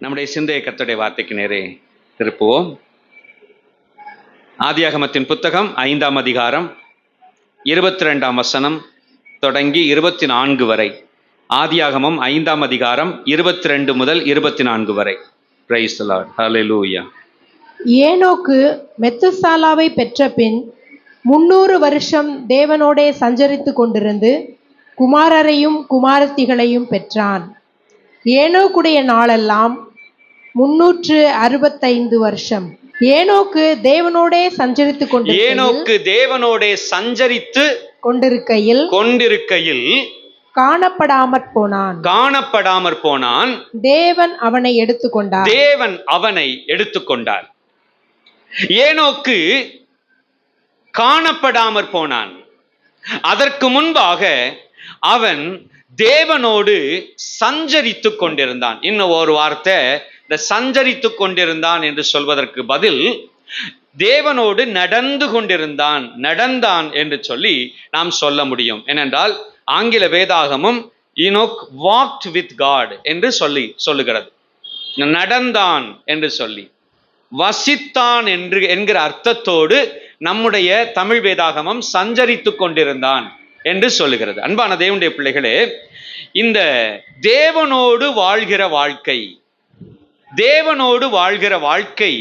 நம்முடைய சிந்தையை கர்த்தருடைய வார்த்தைக்கு நேரே திருப்புவோம். ஆதியாகமத்தின் புத்தகம் 5ஆம் அதிகாரம் 22ஆம் வசனம் தொடங்கி 24 வரை. ஆதியாகமம் 5ஆம் அதிகாரம் 22 முதல் 24 வரை. Praise the Lord. ஹல்லேலூயா. ஏனோக்கு மெத்துசாலாவை பெற்ற பின் 300 வருஷம் தேவனோடே சஞ்சரித்து கொண்டிருந்து குமாரரையும் குமாரத்திகளையும் பெற்றான். ஏனோக்குடைய நாளெல்லாம் 365 வருஷம். ஏனோக்கு தேவனோடே சஞ்சரித்து கொண்டிருக்கையில் காணப்படாமற் போனான். தேவன் அவனை எடுத்துக்கொண்டார். ஏனோக்கு காணப்படாமற் போனான். அதற்கு முன்பாக அவன் தேவனோடு சஞ்சரித்து கொண்டிருந்தான். இன்னும் ஒரு வார்த்தை, இந்த சஞ்சரித்து கொண்டிருந்தான் என்று சொல்வதற்கு பதில் தேவனோடு நடந்தான் என்று சொல்லி நாம் சொல்ல முடியும். ஏனென்றால் ஆங்கில வேதாகமும் ஈனோக் வாக்ட் வித் காட் என்று சொல்லுகிறது. நடந்தான் என்று சொல்லி, வசித்தான் என்கிற அர்த்தத்தோடு நம்முடைய தமிழ் வேதாகமம் சஞ்சரித்து கொண்டிருந்தான் என்று சொல்லுகிறது. அன்பான தேவனுடைய பிள்ளைகளே, இந்த தேவனோடு வாழ்கிற வாழ்க்கை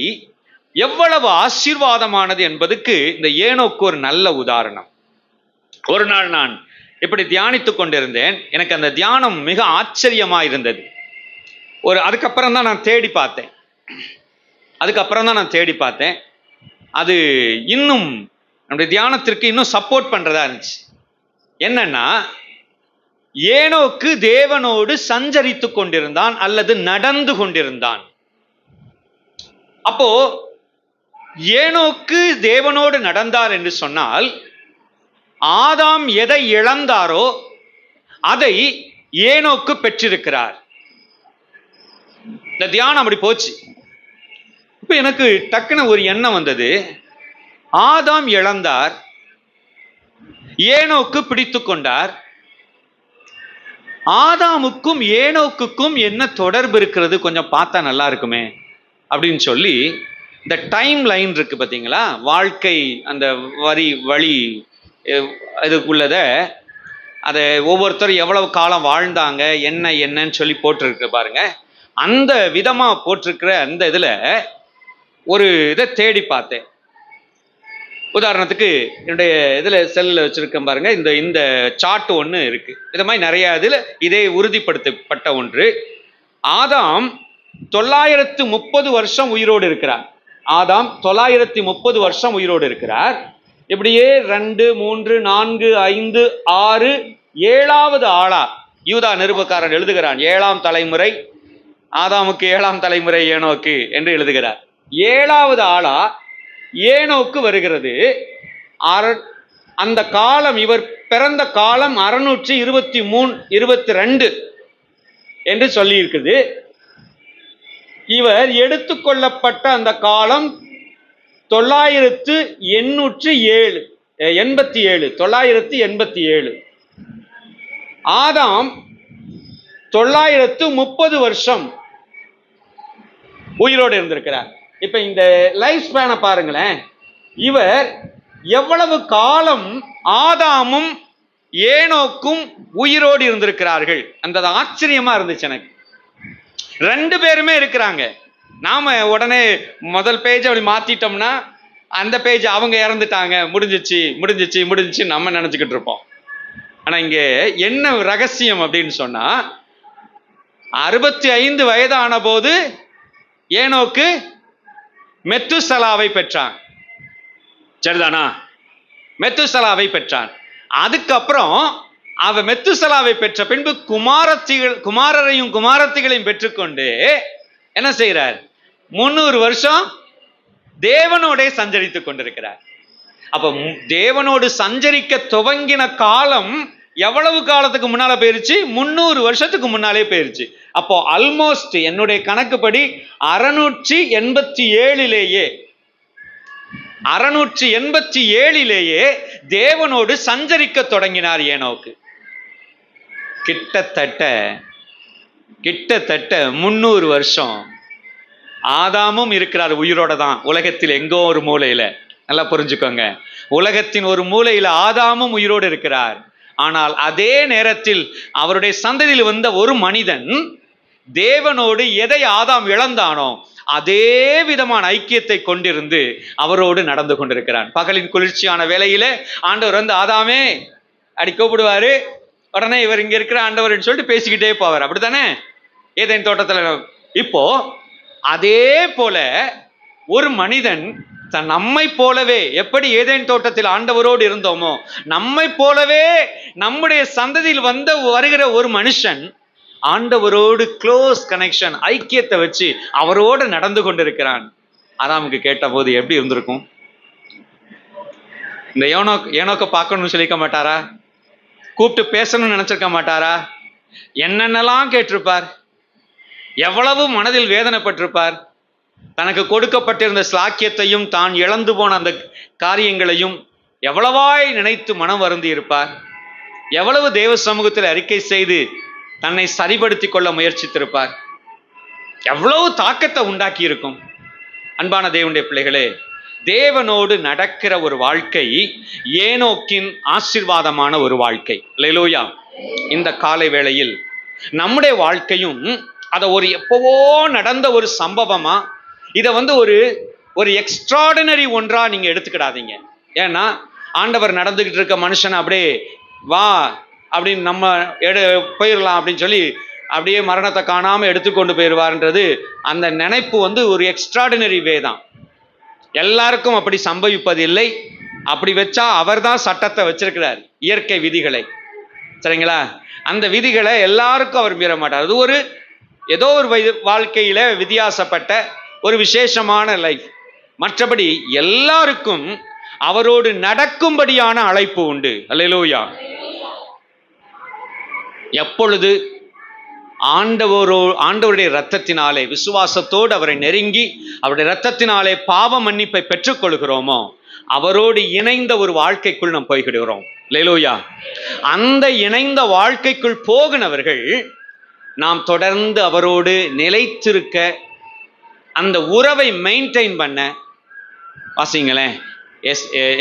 எவ்வளவு ஆசீர்வாதமானது என்பதுக்கு இந்த ஏனோக்கு ஒரு நல்ல உதாரணம். ஒரு நாள் நான் இப்படி தியானித்துக் கொண்டிருந்தேன். எனக்கு அந்த தியானம் மிக ஆச்சரியமா இருந்தது. அதுக்கப்புறம் தான் நான் தேடி பார்த்தேன். அது இன்னும் நம்முடைய தியானத்திற்கு இன்னும் சப்போர்ட் பண்றதா இருந்துச்சு. என்னன்னா, ஏனோக்கு தேவனோடு சஞ்சரித்து கொண்டிருந்தான் அல்லது நடந்து கொண்டிருந்தான். அப்போ ஏனோக்கு தேவனோடு நடந்தார் என்று சொன்னால், ஆதாம் எதை இழந்தாரோ அதை ஏனோக்கு பெற்றிருக்கிறார். இந்த தியானம் அப்படி போச்சு. இப்ப எனக்கு டக்குன்னு ஒரு எண்ணம் வந்தது. ஆதாம் இழந்தார், ஏனோக்கு பிடித்து கொண்டார். ஆதாமுக்கும் ஏனோக்குக்கும் என்ன தொடர்பு இருக்கிறது, கொஞ்சம் பார்த்தா நல்லா இருக்குமே அப்படின்னு சொல்லி இந்த டைம் லைன் இருக்கு பார்த்தீங்களா, வாழ்க்கை அந்த வழி இதுக்குள்ளத அதை ஒவ்வொருத்தரும் எவ்வளவு காலம் வாழ்ந்தாங்க என்னன்னு சொல்லி போட்டிருக்கு பாருங்க. அந்த விதமா போட்டிருக்கிற அந்த இதுல ஒரு இதை தேடி பார்த்தேன். உதாரணத்துக்கு என்னுடைய இதுல செல்ல வச்சிருக்கேன் பாருங்க. இந்த சார்ட் ஒன்று இருக்கு. இது மாதிரி நிறைய இதுல இதே உறுதிப்படுத்தப்பட்ட ஒன்று. ஆதாம் 930 வருஷம் உயிரோடு இருக்கிறார். ஆதாம் 930 வருஷம் உயிரோடு இருக்கிறார். இப்படியே 2, 3, 4, 5, 6, 7வது ஆளா யூதா நிருபக்காரன் எழுதுகிறான். 7ஆம் தலைமுறை ஆதாமுக்கு, 7ஆம் தலைமுறை ஏனோக்கு என்று எழுதுகிறார். 7வது ஆளா ஏனோக்கு வருகிறது. அந்த காலம், இவர் பிறந்த காலம் 622 என்று சொல்லி இருக்குது. இவர் எடுத்துக்கொள்ளப்பட்ட அந்த காலம் 987. ஆதாம் 930 வருஷம் உயிரோடு இருந்திருக்கிறார். இப்ப இந்த லைஃப் ஸ்பேனை பாருங்களேன். இவர் எவ்வளவு காலம் ஆதாமும் ஏனோக்கும் உயிரோடு இருந்திருக்கிறார்கள். அந்த ஆச்சரியமா இருந்துச்சு எனக்கு. 2 பேருமே இருக்கிறாங்க. நாம உடனே முதல் பேஜ் அப்படி மாத்திட்டோம்னா அந்த பேஜ் அவங்க இறந்துட்டாங்க, முடிஞ்சிச்சு நம்ம நினைச்சுக்கிட்டு இருப்போம். ஆனா இங்க என்ன ரகசியம் அப்படின்னு சொன்னா, 65 வயதான போது ஏனோக்கு மெத்துசலாவை பெற்றான். சரிதானா? மெத்துசலாவை பெற்றான். அதுக்கப்புறம் அவ மெத்துசலாவை பெற்ற பின்பு குமாரரையும் குமாரத்திகளையும் பெற்றுக்கொண்டு என்ன செய்யறார்? 300 வருஷம் தேவனோட சஞ்சரித்துக் கொண்டிருக்கிறார். அப்ப தேவனோடு சஞ்சரிக்க துவங்கின காலம் எவ்வளவு காலத்துக்கு முன்னால போயிருச்சு? 300 வருஷத்துக்கு முன்னாலே போயிருச்சு. அப்போ ஆல்மோஸ்ட் என்னுடைய கணக்குப்படி 687 தேவனோடு சஞ்சரிக்க தொடங்கினார் ஏனோக்கு. கிட்டத்தட்ட கிட்டத்தட்ட 300 வருஷம் ஆதாமும் இருக்கிறார், உயிரோட தான், உலகத்தில் எங்கோ ஒரு மூலையில. நல்லா புரிஞ்சுக்கோங்க, உலகத்தின் ஒரு மூலையில ஆதாமும் உயிரோடு இருக்கிறார். ஆனால் அதே நேரத்தில் அவருடைய சந்ததியில் வந்த ஒரு மனிதன் தேவனோடு எதை ஆதாம் இழந்தானோ அதே விதமான ஐக்கியத்தை கொண்டிருந்து அவரோடு நடந்து கொண்டிருக்கிறான். பகலின் குளிர்ச்சியான வேளையில ஆண்டவர் வந்து ஆதாமே அடி கூப்பிடுவாரு, உடனே இவர் இங்க இருக்கிற ஆண்டவர் சொல்லிட்டு பேசிக்கிட்டே போவார். அப்படித்தானே ஏதேன் தோட்டத்துல. இப்போ அதே போல ஒரு மனிதன் நம்மை போலவே, எப்படி ஏதேன் தோட்டத்தில் ஆண்டவரோடு இருந்தோமோ நம்மை போலவே நம்முடைய சந்ததியில் வருகிற ஒரு மனுஷன் ஆண்டவரோடு க்ளோஸ் கனெக்ஷன், ஐக்கியத்தை வச்சு அவரோடு நடந்து கொண்டிருக்கிறான். ஆதாமுக்கு கேட்ட போது எப்படி இருந்திருக்கும்? இந்த ஏனோக்க பார்க்கணும்னு சொல்லிக்க மாட்டாரா? கூப்பிட்டு பேசணும்னு நினைச்சிருக்க மாட்டாரா? என்னென்னலாம் கேட்டிருப்பார், எவ்வளவு மனதில் வேதனைப்பட்டிருப்பார். தனக்கு கொடுக்கப்பட்டிருந்த ஸ்லாக்கியத்தையும் தான் இழந்து போன அந்த காரியங்களையும் எவ்வளவாய் நினைத்து மனம் வருந்தி இருப்பார். எவ்வளவு தேவ சமூகத்தில் அறிக்கை செய்து தன்னை சரிபடுத்திக் கொள்ள முயற்சித்திருப்பார். எவ்வளவு தாக்கத்தை உண்டாக்கி இருக்கும். அன்பான தேவனுடைய பிள்ளைகளே, தேவனோடு நடக்கிற ஒரு வாழ்க்கை ஏனோக்கின் ஆசீர்வாதமான ஒரு வாழ்க்கை. அல்லேலூயா. இந்த காலை வேளையில் நம்முடைய வாழ்க்கையும் அதை ஒரு எப்பவோ நடந்த ஒரு சம்பவமா, இதை ஒரு எக்ஸ்ட்ராடினரி ஒன்றா நீங்க எடுத்துக்கிடாதீங்க. ஏன்னா ஆண்டவர் நடந்துகிட்டு இருக்க மனுஷன் அப்படியே வா அப்படின்னு நம்ம போயிடலாம் அப்படின்னு சொல்லி அப்படியே மரணத்தை காணாம எடுத்துக்கொண்டு போயிடுவார்ன்றது அந்த நினைப்பு ஒரு எக்ஸ்ட்ராடினரி வே தான். எல்லாருக்கும் அப்படி சம்பவிப்பதில்லை. அப்படி வச்சா அவர் தான் சட்டத்தை வச்சிருக்கிறார், இயற்கை விதிகளை. சரிங்களா? அந்த விதிகளை எல்லாருக்கும் அவர் மீற மாட்டார். அது ஏதோ ஒரு வாழ்க்கையில வித்தியாசப்பட்ட ஒரு விசேஷமான லைஃப். மற்றபடி எல்லாருக்கும் அவரோடு நடக்கும்படியான அழைப்பு உண்டு. அல்லேலூயா. எப்பொழுது ஆண்டவருடைய இரத்தத்தினாலே விசுவாசத்தோடு அவரை நெருங்கி அவருடைய இரத்தத்தினாலே பாவ மன்னிப்பை பெற்றுக்கொள்கிறோமோ அவரோடு இணைந்த ஒரு வாழ்க்கைக்குள் நாம் போய்விடுகிறோம். அல்லேலூயா. அந்த இணைந்த வாழ்க்கைக்குள் போகினவர்கள் நாம் தொடர்ந்து அவரோடு நிலைத்திருக்க, அந்த உறவை மெயின்டைன் பண்ண. வாசிங்களேன்,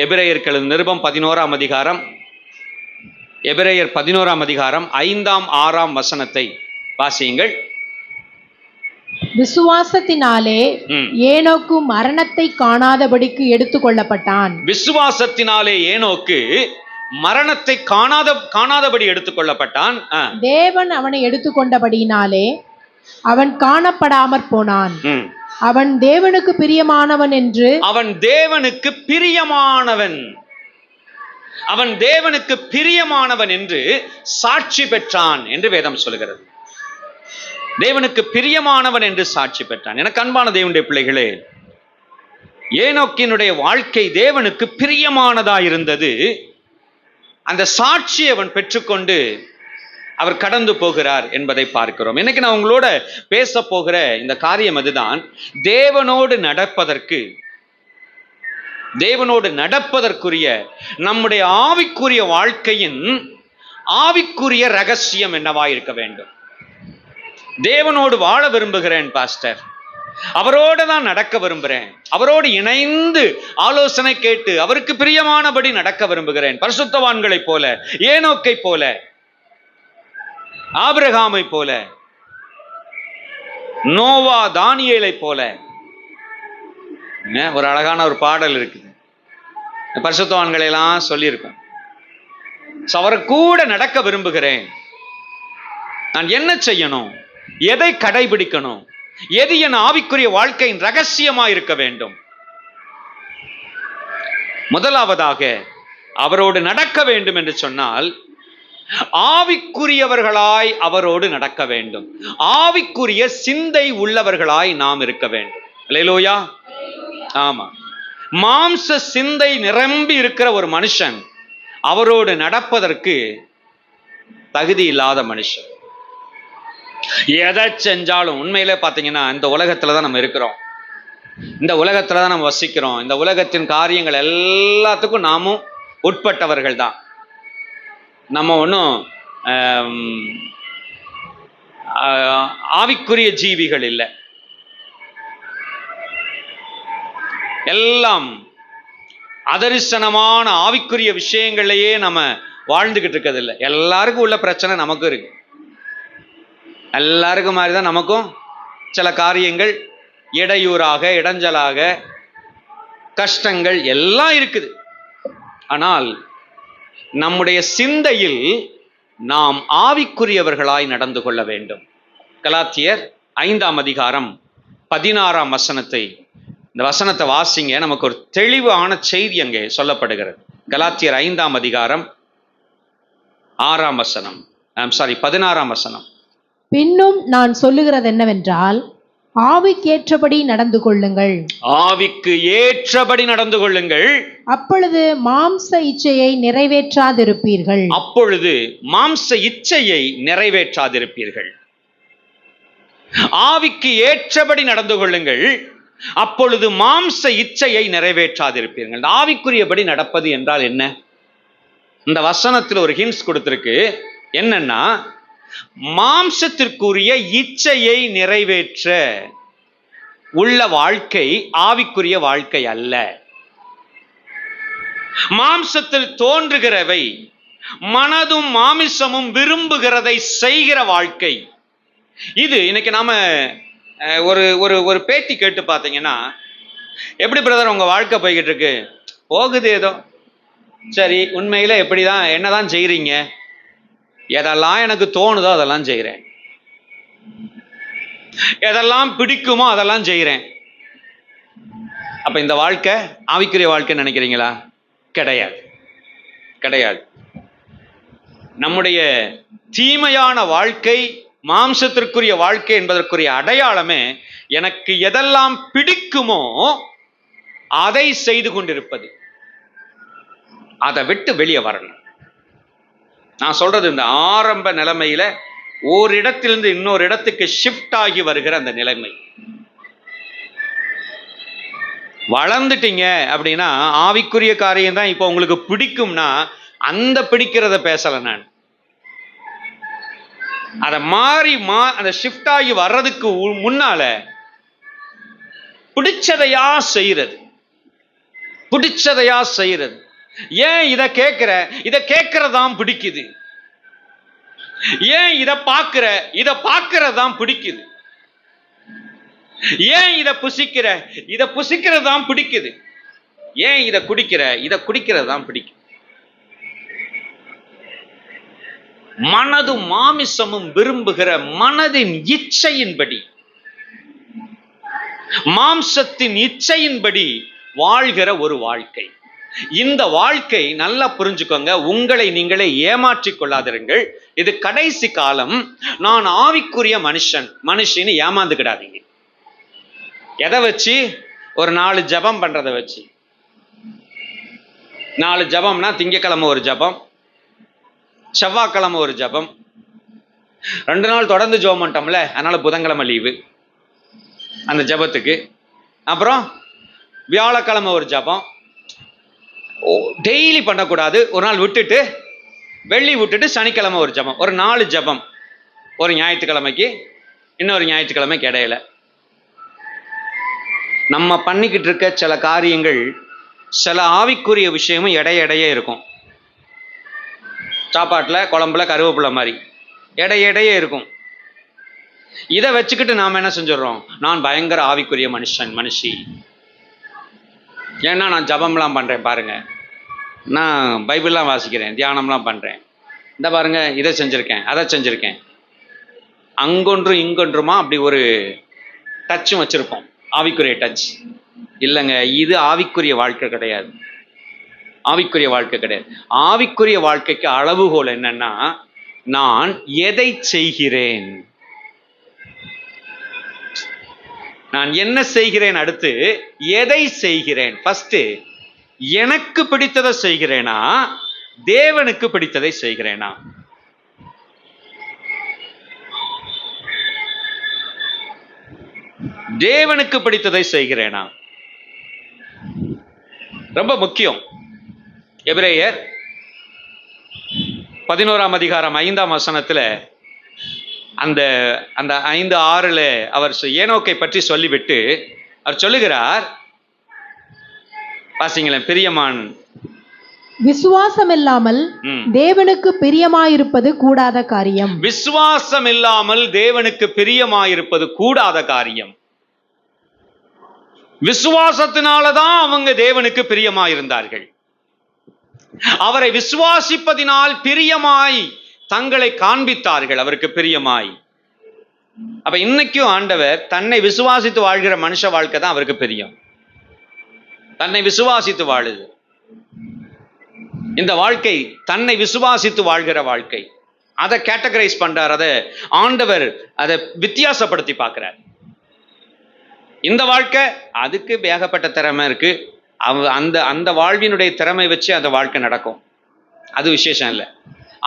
எபிரேயர்கள் நிருபம் 11ஆம் அதிகாரம், எபிரேயர் 11ஆம் அதிகாரம் 5ஆம் 6ஆம் வசனத்தை வாசியுங்கள். விசுவாசத்தினாலே ஏனோக்கு மரணத்தை காணாதபடிக்கு எடுத்துக்கொள்ளப்பட்டான். விசுவாசத்தினாலே ஏனோக்கு மரணத்தை காணாதபடி எடுத்துக்கொள்ளப்பட்டான். தேவன் அவனை எடுத்துக்கொண்டபடியினாலே அவன் காணப்படாமற் போனான். அவன் தேவனுக்கு பிரியமானவன் என்று, அவன் தேவனுக்கு பிரியமானவன், அவன் தேவனுக்கு பிரியமானவன் என்று சாட்சி பெற்றான் என்று வேதம் சொல்கிறது. தேவனுக்கு பிரியமானவன் என்று சாட்சி பெற்றான். எனக்கு அன்பான தேவனுடைய பிள்ளைகளே, ஏனோக்கினுடைய வாழ்க்கை தேவனுக்கு பிரியமானதா இருந்தது. அந்த சாட்சியை அவன் பெற்றுக்கொண்டு அவர் கடந்து போகிறார் என்பதை பார்க்கிறோம். இன்னைக்கு நான் உங்களோட பேச போகிற இந்த காரியம் அதுதான். தேவனோடு நடப்பதற்குரிய நம்முடைய ஆவிக்குரிய வாழ்க்கையின் ஆவிக்குரிய ரகசியம் என்னவா இருக்க வேண்டும்? தேவனோடு வாழ விரும்புகிறேன் பாஸ்டர், அவரோடு தான் நடக்க விரும்புகிறேன், அவரோடு இணைந்து ஆலோசனை கேட்டு அவருக்கு பிரியமானபடி நடக்க விரும்புகிறேன், பரிசுத்தவான்களை போல, ஏனோக்கை போல, ஆபிரகாமை போல, நோவா தானியேலை போல. ஒரு அழகான ஒரு பாடல் இருக்குது, பரிசுத்தவான்களை எல்லாம் சொல்லியிருக்கோம். அவரை கூட நடக்க விரும்புகிறேன். நான் என்ன செய்யணும், எதை கடைபிடிக்கணும், எது என் ஆவிக்குரிய வாழ்க்கையின் ரகசியமா இருக்க வேண்டும்? முதலாவதாக அவரோடு நடக்க வேண்டும் என்று சொன்னால் ஆவிக்குரியவர்களாய் அவரோடு நடக்க வேண்டும். ஆவிக்குரிய சிந்தை உள்ளவர்களாய் நாம் இருக்க வேண்டும். அல்லேலூயா. ஆமா, மாம்ச சிந்தை நிரம்பி இருக்கிற ஒரு மனுஷன் அவரோடு நடப்பதற்கு தகுதி இல்லாத மனுஷன். எதை செஞ்சாலும், உண்மையிலே பார்த்தீங்கன்னா இந்த உலகத்துல தான் நம்ம இருக்கிறோம், இந்த உலகத்துல தான் நம்ம வசிக்கிறோம், இந்த உலகத்தின் காரியங்கள் எல்லாத்துக்கும் நாமும் உட்பட்டவர்கள் தான். நம்ம ஒன்றும் ஆவிக்குரிய ஜீவிகள் இல்லை. எல்லாம் அதரிசனமான ஆவிக்குரிய விஷயங்களையே நம்ம வாழ்ந்துகிட்டு இருக்கிறது இல்லை. எல்லாருக்கும் உள்ள பிரச்சனை நமக்கும் இருக்கு. எல்லாருக்கும் மாதிரிதான் நமக்கும் சில காரியங்கள் இடையூறாக, இடைஞ்சலாக, கஷ்டங்கள் எல்லாம் இருக்குது. ஆனால் நம்முடைய சிந்தையில் நாம் ஆவிக்குரியவர்களாய் நடந்து கொள்ள வேண்டும். கலாத்தியர் 5ஆம் அதிகாரம் 16ஆம் வசனத்தை, இந்த வசனத்தை வாசிங்க. நமக்கு ஒரு தெளிவான செய்தி அங்கே சொல்லப்படுகிறது. கலாத்தியர் 5ஆம் அதிகாரம் 16ஆம் வசனம். பின்னும் நான் சொல்லுகிறது என்னவென்றால், ஆவிக்கேற்றபடி நடந்து கொள்ளுங்கள். ஆவிக்கு ஏற்றபடி நடந்து கொள்ளுங்கள். அப்பொழுது மாம்ச இச்சையை நிறைவேற்றாதிருப்பீர்கள். அப்பொழுது மாம்ச இச்சையை நிறைவேற்றாதிருப்பீர்கள். ஆவிக்கு ஏற்றபடி நடந்து கொள்ளுங்கள், அப்பொழுது மாம்ச இச்சையை நிறைவேற்றாதிருப்பீர்கள். ஆவிக்குரியபடி நடப்பது என்றால் என்ன? இந்த வசனத்தில் ஒரு ஹிண்ட்ஸ் கொடுத்திருக்கு. என்னன்னா, மாம்சத்திற்குரிய இச்சையை நிறைவேற்ற உள்ள வாழ்க்கை ஆவிக்குரிய வாழ்க்கை அல்ல. மாம்சத்தில் தோன்றுகிறவை, மனதும் மாமிசமும் விரும்புகிறதை செய்கிற வாழ்க்கை இது. இன்னைக்கு நாம ஒரு பேட்டி கேட்டு பார்த்தீங்கன்னா, எப்படி பிரதர் உங்க வாழ்க்கை போய்கிட்டு இருக்கு? போகுது ஏதோ. சரி, உண்மையில எப்படிதான், என்னதான் செய்றீங்க? எதெல்லாம் எனக்கு தோணுதோ அதெல்லாம் செய்கிறேன், எதெல்லாம் பிடிக்குமோ அதெல்லாம் செய்கிறேன். அப்ப இந்த வாழ்க்கை ஆவிக்குரிய வாழ்க்கை நினைக்கிறீங்களா? கிடையாது, கிடையாது. நம்முடைய தீமையான வாழ்க்கை, மாம்சத்திற்குரிய வாழ்க்கை என்பதற்குரிய அடையாளமே எனக்கு எதெல்லாம் பிடிக்குமோ அதை செய்து கொண்டிருப்பது. அதை விட்டு வெளியே வரணும். நான் சொல்றது, இந்த ஆரம்ப நிலைமையில ஓரிடத்திலிருந்து இன்னொரு இடத்துக்கு ஷிஃப்ட் ஆகி வருகிற அந்த நிலைமை. வளர்ந்துட்டீங்க அப்படின்னா ஆவிக்குரிய காரியம் தான் இப்போ உங்களுக்கு பிடிக்கும்னா அந்த பிடிக்கிறத பேசல நான். அதை மாறி அந்த ஷிஃப்ட் ஆகி வர்றதுக்கு முன்னால பிடிச்சதையா செய்யறது, பிடிச்சதையா செய்யறது. ஏன் இதை கேட்கறதான் பிடிக்குது? ஏன் இதை பார்க்கறதான் பிடிக்குது? ஏன் இதை புசிக்கிறதான் பிடிக்குது? ஏன் இதை குடிக்கிறதான் பிடிக்குது? மனதும் மாமிசமும் விரும்புகிற மனதின் இச்சையின்படி, மாம்சத்தின் இச்சையின்படி வாழ்கிற ஒரு வாழ்க்கை. இந்த வாழ்க்கை நல்லா புரிஞ்சுக்கோங்க. உங்களை நீங்களே ஏமாற்றிக் கொள்ளாதிருங்கள். இது கடைசி காலம். நான் ஆவிக்குரிய மனுஷன்னு ஏமாந்துக்கிடாதீங்க. எதை வச்சு? ஒரு 4 ஜபம் பண்றதை வச்சு. 4 ஜபம்னா திங்கக்கிழமை ஒரு ஜபம், செவ்வாய்க்கிழமை ஒரு ஜபம், 2 நாள் தொடர்ந்து ஜபம் பண்ணிட்டோம்ல, அதனால புதன்கிழமை லீவு அந்த ஜபத்துக்கு. அப்புறம் வியாழக்கிழமை ஒரு ஜபம். டெய்லி பண்ணக்கூடாது. ஒரு நாள் விட்டுட்டு, வெள்ளி விட்டுட்டு சனிக்கிழமை ஒரு ஜபம். ஒரு 4 ஜபம், ஒரு ஞாயிற்றுக்கிழமைக்கு இன்னொரு ஞாயிற்றுக்கிழமைக்கு இடையில. நம்ம பண்ணிக்கிட்டு இருக்க சில காரியங்கள், சில ஆவிக்குரிய விஷயமும் இடையே இருக்கும். சாப்பாட்டில் குழம்புல கருவேப்பிலை மாதிரி இடையே இருக்கும். இதை வச்சுக்கிட்டு நாம் என்ன செஞ்சிடறோம்? நான் பயங்கர ஆவிக்குரிய மனுஷி, ஏன்னா நான் ஜபம்லாம் பண்ணுறேன் பாருங்க, நான் பைபிள்லாம் வாசிக்கிறேன், தியானம்லாம் பண்ணுறேன், இந்த பாருங்க இதை செஞ்சுருக்கேன், அதை செஞ்சுருக்கேன். அங்கொன்றும் இங்கொன்றுமா அப்படி ஒரு டச்சும் வச்சுருப்போம், ஆவிக்குரிய டச். இல்லைங்க, இது ஆவிக்குரிய வாழ்க்கை கிடையாது. ஆவிக்குரிய வாழ்க்கை கிடையாது. ஆவிக்குரிய வாழ்க்கைக்கு அளவுகோல் என்னன்னா, நான் எதை செய்கிறேன், நான் என்ன செய்கிறேன், அடுத்து எதை செய்கிறேன். ஃபர்ஸ்ட் எனக்கு பிடித்ததை செய்கிறேனா, தேவனுக்கு பிடித்ததை செய்கிறேனா? தேவனுக்கு பிடித்ததை செய்கிறேனா? ரொம்ப முக்கியம். எபிரேயர் 11ஆம் அதிகாரம் 5ஆம் வசனத்துல அந்த அந்த 5:6 அவர் ஏனோக்கை பற்றி சொல்லிவிட்டு அவர் சொல்லுகிறார், வாசிங்களேன், பிரியமான். விசுவாசம் இல்லாமல் தேவனுக்கு பிரியமாயிருப்பது கூடாத காரியம். விசுவாசம் இல்லாமல் தேவனுக்கு பிரியமாயிருப்பது கூடாத காரியம். விசுவாசத்தினாலதான் அவங்க தேவனுக்கு பிரியமாயிருந்தார்கள். அவரை விசுவாசிப்பதினால் பிரியமாய் தங்களை காண்பித்தார்கள், அவருக்கு பிரியமாய். அப்ப இன்னைக்கும் ஆண்டவர் தன்னை விசுவாசித்து வாழ்கிற மனுஷ வாழ்க்கை தான் அவருக்கு பிரியம். தன்னை விசுவாசித்து வாழுது இந்த வாழ்க்கை, தன்னை விசுவாசித்து வாழ்கிற வாழ்க்கை. அதை கேட்டகரைஸ் பண்றார், அதை ஆண்டவர் அதை வித்தியாசப்படுத்தி பார்க்கிறார். இந்த வாழ்க்கை அதுக்கு ஏகப்பட்ட திறமை இருக்கு, அந்த அந்த வாழ்வினுடைய திறமை வச்சு அந்த வாழ்க்கை நடக்கும், அது விசேஷம் இல்லை.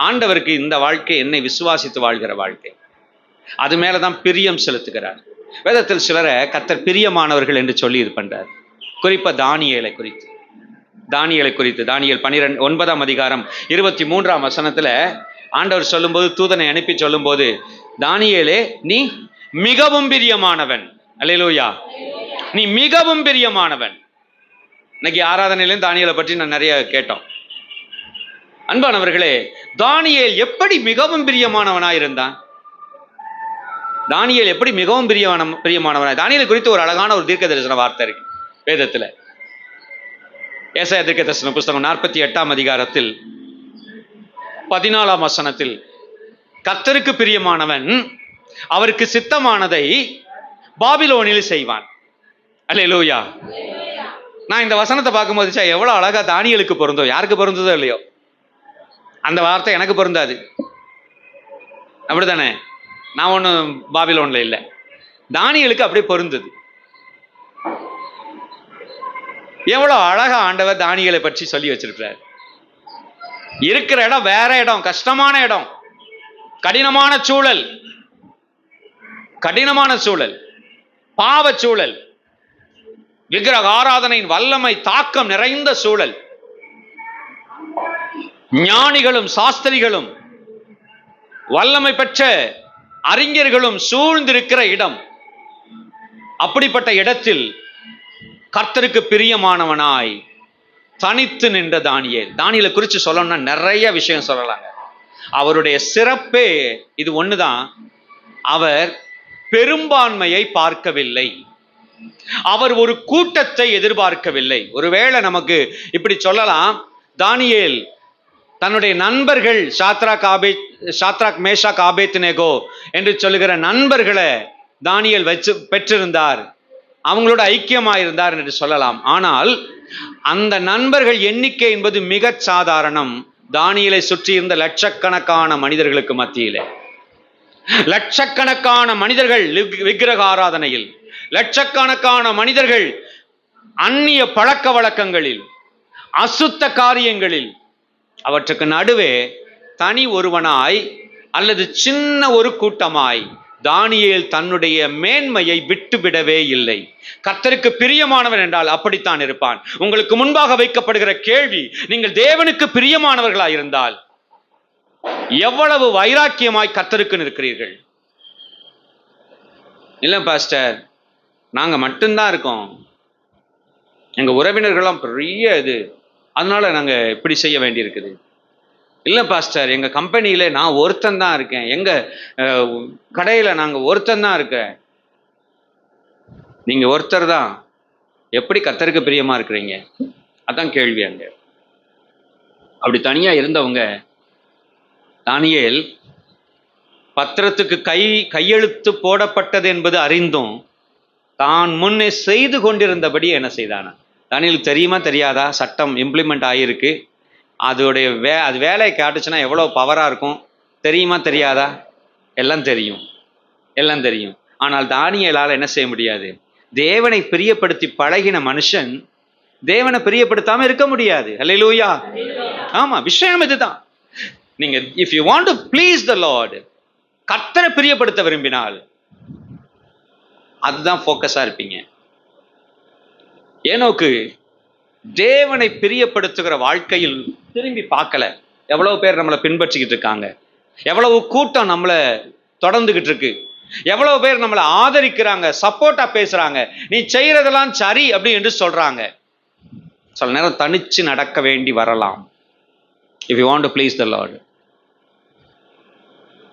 ஆண்டவருக்கு இந்த வாழ்க்கை என்னை விசுவாசித்து வாழ்கிற வாழ்க்கை, அது மேலதான் பிரியம் செலுத்துகிறார். வேதத்தில் சிலரை கர்த்தர் பிரியமானவர்கள் என்று சொல்லி இது பண்றார். குறிப்பா தானியேலை குறித்து, தானியேல் 9ஆம் அதிகாரம் 23ஆம் வசனத்துல ஆண்டவர் சொல்லும்போது, தூதனை அனுப்பி சொல்லும்போது, தானியேலே நீ மிகவும் பிரியமானவன். அல்லேலூயா, நீ மிகவும் பிரியமானவன். இன்னைக்கு ஆராதனையிலும் தானியேலை பற்றி நான் நிறைய கேட்டோம். அன்பானவர்களே, தானியேல் எப்படி மிகவும் பிரியமானவனாய் இருந்தான்? தானியேல் எப்படி மிகவும் பிரியமானவனாய்? தானியேலை குறித்து ஒரு அழகான ஒரு தீர்க்க தரிசன வார்த்தை இருக்கு வேதத்துல. ஏசாயா தீர்க்க தரிசன புஸ்தகம் 48ஆம் அதிகாரத்தில் 14ஆம் வசனத்தில், கர்த்தருக்கு பிரியமானவன் அவருக்கு சித்தமானதை பாபிலோனில் செய்வான். அல்லேலூயா. நான் இந்த வசனத்தை பார்க்கும்போது எவ்வளவு அழகா தானியேலுக்கு பொருந்தோம். யாருக்கு பொருந்ததோ இல்லையோ, அந்த வார்த்தை எனக்கு பொருந்தாது, அப்படித்தானே? நான் ஒன்றும் பாபிலோன்ல இல்லை, தானியேலுக்கு அப்படியே பொருந்தது. எவ்வளவு அழகா ஆண்டவர் தானியேலை பற்றி சொல்லி வச்சிருக்கிறார். இருக்கிற இடம் வேற இடம், கஷ்டமான இடம், கடினமான சூழல், பாவ சூழல், விக்கிரக ஆராதனையின் வல்லமை தாக்கம் நிறைந்த சூழல், ஞானிகளும் சாஸ்திரிகளும் வல்லமை பெற்ற அறிஞர்களும் சூழ்ந்திருக்கிற இடம். அப்படிப்பட்ட இடத்தில் கர்த்தருக்கு பிரியமானவனாய் தனித்து நின்ற தானியேலை குறித்து சொல்லணும்னா நிறைய விஷயம் சொல்லலாங்க. அவருடைய சிறப்பே இது ஒண்ணுதான், அவர் பெரும்பான்மையை பார்க்கவில்லை, அவர் ஒரு கூட்டத்தை எதிர்பார்க்கவில்லை. ஒருவேளை நமக்கு இப்படி சொல்லலாம், தானியேல் தன்னுடைய நண்பர்கள் சாத்ராக் மேஷாக் ஆபேத்நேகோ என்று சொல்லுகிற நண்பர்களை தானியேல் பெற்றிருந்தார், அவங்களோட ஐக்கியமாயிருந்தார் என்று சொல்லலாம். ஆனால் அந்த நண்பர்கள் எண்ணிக்கை என்பது மிக சாதாரணம். தானியேலை சுற்றி இருந்த லட்சக்கணக்கான மனிதர்களுக்கு மத்தியிலே, லட்சக்கணக்கான மனிதர்கள் விக்கிரக ஆராதனையில், லட்சக்கணக்கான மனிதர்கள் அந்நிய பழக்க வழக்கங்களில், அசுத்த காரியங்களில், அவற்றுக்கு நடுவே தனி ஒருவனாய் அல்லது சின்ன ஒரு கூட்டமாய் தானியேல் தன்னுடைய மேன்மையை விட்டுவிடவே இல்லை. கர்த்தருக்கு பிரியமானவன் என்றால் அப்படித்தான் இருப்பான். உங்களுக்கு முன்பாக வைக்கப்படுகிற கேள்வி, நீங்கள் தேவனுக்கு பிரியமானவர்களாய் இருந்தால் எவ்வளவு வைராக்கியமாய் கர்த்தருக்கு நிற்கிறீர்கள்? இல்ல பாஸ்டர், நாங்க மட்டும்தான் இருக்கோம், எங்க உறவினர்கள்லாம் பெரிய இது, அதனால நாங்க இப்படி செய்ய வேண்டியிருக்குது. இல்லை பாஸ்டர், எங்கள் கம்பெனியில் நான் ஒருத்தன் தான் இருக்கேன், எங்கள் கடையில் நாங்கள் ஒருத்தன் தான் இருக்கேன். நீங்கள் ஒருத்தர் தான், எப்படி கர்த்தருக்கு பிரியமாக இருக்கிறீங்க? அதான் கேள்வி. அங்கே அப்படி தனியாக இருந்தவங்க, தானியேல் பத்திரத்துக்கு கையெழுத்து போடப்பட்டது என்பது அறிந்தும் தான் முன்னே செய்து கொண்டிருந்தபடி என்ன செய்தானா? தானியேலுக்கு தெரியுமா தெரியாதா? சட்டம் இம்ப்ளிமெண்ட் ஆகியிருக்கு, அதோடைய அது வேலையை காட்டுச்சுன்னா எவ்வளோ பவராக இருக்கும் தெரியுமா தெரியாதா? எல்லாம் தெரியும். ஆனால் தானியேலால் என்ன செய்ய முடியாது? தேவனை பிரியப்படுத்தி பழகின மனுஷன் தேவனை பிரியப்படுத்தாம இருக்க முடியாது. அல்லேலூயா. ஆமா, விஷயம் இதுதான். நீங்க if you want to please the Lord, கர்த்தரை பிரியப்படுத்த விரும்பினால் அதுதான் ஃபோக்கஸா இருப்பீங்க. ஏனோக்கு தேவனை பிரியப்படுத்துகிற வாழ்க்கையில் திரும்பி பார்க்கல. எவ்வளவு பேர் நம்மளை பின்பற்றிக்கிட்டு இருக்காங்க, எவ்வளவு கூட்டம் நம்மளை தொடர்ந்துகிட்டு இருக்கு. எவ்வளவு பேர் நம்மளை ஆதரிக்கிறாங்க, சப்போர்ட்டா பேசுறாங்க, நீ செய்யறதெல்லாம் சரி அப்படி என்று சொல்றாங்க. சில நேரம் தனிச்சு நடக்க வேண்டி வரலாம். If you want to please the Lord,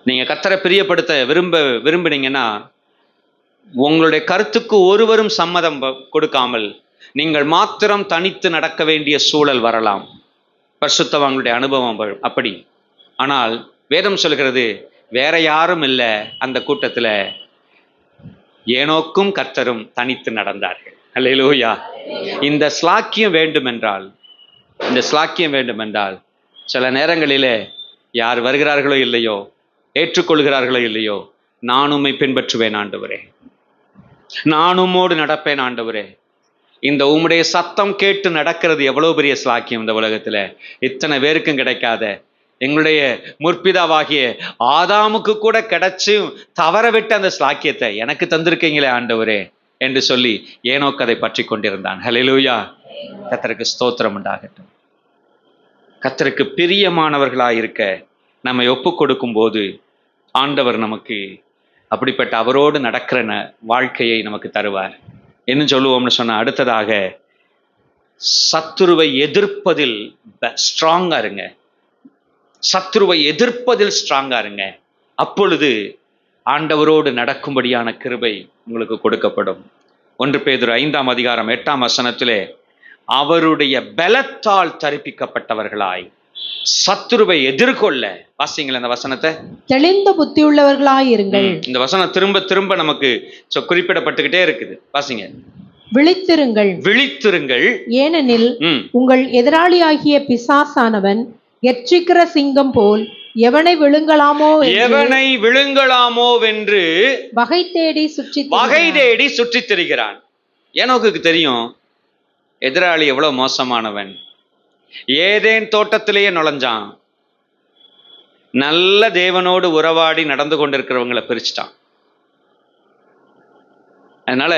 நீங்க கர்த்தரை பிரியப்படுத்த விரும்பினீங்கன்னா உங்களுடைய கருத்துக்கு ஒருவரும் சம்மதம் கொடுக்காமல் நீங்கள் மாத்திரம் தனித்து நடக்க வேண்டிய சூழல் வரலாம். பரிசுத்தவான்களுடைய அனுபவம் அப்படி. ஆனால் வேதம் சொல்கிறது வேற யாரும் இல்லை அந்த கூட்டத்துல, ஏனோக்கும் கர்த்தரும் தனித்து நடந்தார்கள். அல்லேலூயா. இந்த ஸ்லாக்கியம் வேண்டுமென்றால் சில நேரங்களிலே யார் வருகிறார்களோ இல்லையோ, ஏற்றுக்கொள்கிறார்களோ இல்லையோ, நான் உம்மை பின்பற்றுவேன் ஆண்டவரே, நான் உம்மோடு நடப்பேன் ஆண்டவரே. இந்த உம்முடைய சத்தம் கேட்டு நடக்கிறது எவ்வளவு பெரிய ஸ்லாக்கியம். இந்த உலகத்துல இத்தனை பேருக்கும் கிடைக்காத, எங்களுடைய முற்பிதாவாகிய ஆதாமுக்கு கூட கிடைச்சு தவற விட்டு அந்த ஸ்லாக்கியத்தை எனக்கு தந்திருக்கீங்களே ஆண்டவரே என்று சொல்லி ஏனோக்கு அதை பற்றி கொண்டிருந்தான். ஹல்லேலூயா. கர்த்தருக்கு ஸ்தோத்திரம் உண்டாகட்டும். கர்த்தருக்கு பிரியமானவர்களாயிருக்க நம்மை ஒப்பு கொடுக்கும் போது ஆண்டவர் நமக்கு அப்படிப்பட்ட அவரோடு நடக்கிற வாழ்க்கையை நமக்கு தருவார். என்ன சொல்லுவோம்னு சொன்னா, அடுத்ததாக சத்துருவை எதிர்ப்பதில் ஸ்ட்ராங்கா இருங்க. சத்துருவை எதிர்ப்பதில் ஸ்ட்ராங்கா இருங்க. அப்பொழுது ஆண்டவரோடு நடக்கும்படியான கிருபை உங்களுக்கு கொடுக்கப்படும். 1 பேதுரு 5ஆம் அதிகாரம் 8ஆம் வசனத்திலே, அவருடைய பலத்தால் தரிப்பிக்கப்பட்டவர்களாய் சத்துருவை எதிர்கொள்ள, வாசிங்கள் அந்த வசனத்தை, தெளிந்த புத்தி உள்ளவர்களாய் இருங்கள். இந்த வசனம் திரும்ப திரும்ப நமக்கு குறிப்பிடப்பட்டுக்கிட்டே இருக்குது. வாசிங்க. விழித்திருங்கள், ஏனெனில் உங்கள் எதிராளியாகிய பிசாசானவன் எச்சிக்கிற சிங்கம் போல் எவனை விழுங்கலாமோ வென்று வகை தேடி சுற்றி திரிகிறான். ஏனோக்கு தெரியும் எதிராளி எவ்வளவு மோசமானவன். ஏதேன் தோட்டத்திலேயே நுழைஞ்சான். நல்ல தேவனோடு உறவாடி நடந்து கொண்டிருக்கிறவங்களை பிரிச்சுட்டான். அதனால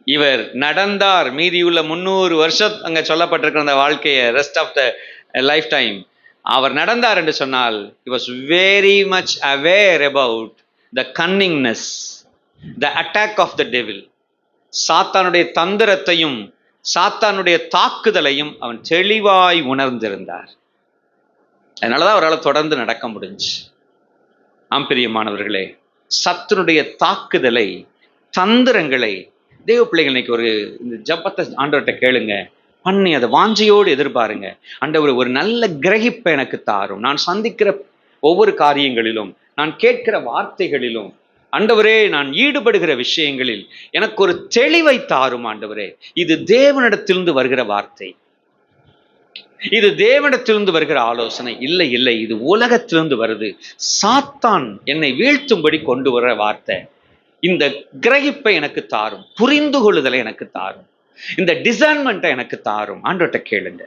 இவர் நடந்தார் மீதியுள்ள 300 வருஷம் அங்க சொல்லப்பட்டிருக்கிற அந்த வாழ்க்கையை, rest of the life time அவர் நடந்தார் என்று சொன்னால், he was very much aware about the cunningness, the attack of the devil. சாத்தானுடைய தந்திரத்தையும் சாத்தானுடைய தாக்குதலையும் அவன் தெளிவாய் உணர்ந்திருந்தார். அதனாலதான் அவரால் தொடர்ந்து நடக்க முடிஞ்சு. ஆம் பிரியமானவர்களே, சத்துனுடைய தாக்குதலை, தந்திரங்களை தேவ பிள்ளைகள் இன்னைக்கு ஒரு இந்த ஜபத்தை ஆண்டவர்கிட்ட கேளுங்க, பண்ணி அதை வாஞ்சையோடு எதிர்பாருங்க. ஆண்டவர் ஒரு நல்ல கிரகிப்பை எனக்கு தாரும். நான் சந்திக்கிற ஒவ்வொரு காரியங்களிலும், நான் கேட்கிற வார்த்தைகளிலும், ஆண்டவரே நான் ஈடுபடுகிற விஷயங்களில் எனக்கு ஒரு தெளிவை தாரும் ஆண்டவரே. இது தேவனிடத்திலிருந்து வருகிற வார்த்தை, இது தேவனிடத்திலிருந்து வருகிற ஆலோசனை இல்லை, இது உலகத்திலிருந்து வருது. சாத்தான் என்னை வீழ்த்தும்படி கொண்டு வர்ற வார்த்தை. இந்த கிரகிப்பை எனக்கு தாரும், புரிந்து கொள்ளுதலை எனக்கு தாரும், இந்த டிசைன்மெண்ட்டை எனக்கு தாரும். ஆண்டவர்கிட்ட கேளுங்க.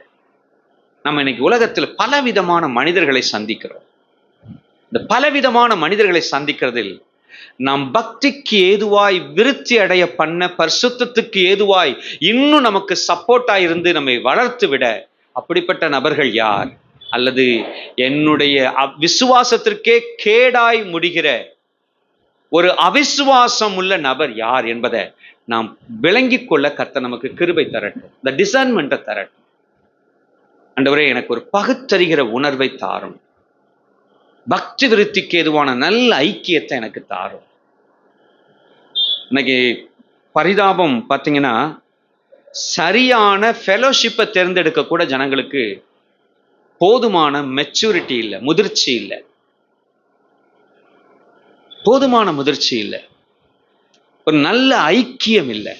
நம்ம இன்னைக்கு உலகத்தில் பலவிதமான மனிதர்களை சந்திக்கிறோம். இந்த பலவிதமான மனிதர்களை சந்திக்கிறதில் நாம் பக்திக்கு ஏதுவாய் விருத்தி அடைய பண்ண, பரிசுத்தத்துக்கு ஏதுவாய் இன்னும் நமக்கு சப்போர்ட்டா இருந்து நம்மை வளர்த்து விட அப்படிப்பட்ட நபர்கள் யார், அல்லது என்னுடைய விசுவாசத்திற்கே கேடாய் முடிகிற ஒரு அவிசுவாசம் உள்ள நபர் யார் என்பதை நாம் விளங்கிக் கொள்ள கர்த்தர் நமக்கு கிருபை தரட்டும், இந்த டிசைன்மெண்ட்டை தரட்டும். ஆண்டவரே எனக்கு ஒரு பகுத்தறிகிற உணர்வை தாரும், பக்தி விருத்திக்கு ஏதுவான நல்ல ஐக்கியத்தை எனக்கு தாரும். இன்னைக்கு பரிதாபம் பார்த்தீங்கன்னா, சரியான ஃபெலோஷிப்பை தேர்ந்தெடுக்க கூட ஜனங்களுக்கு போதுமான மெச்சூரிட்டி இல்லை, முதிர்ச்சி இல்லை, போதுமான முதிர்ச்சி இல்லை, ஒரு நல்ல ஐக்கியம் இல்லை,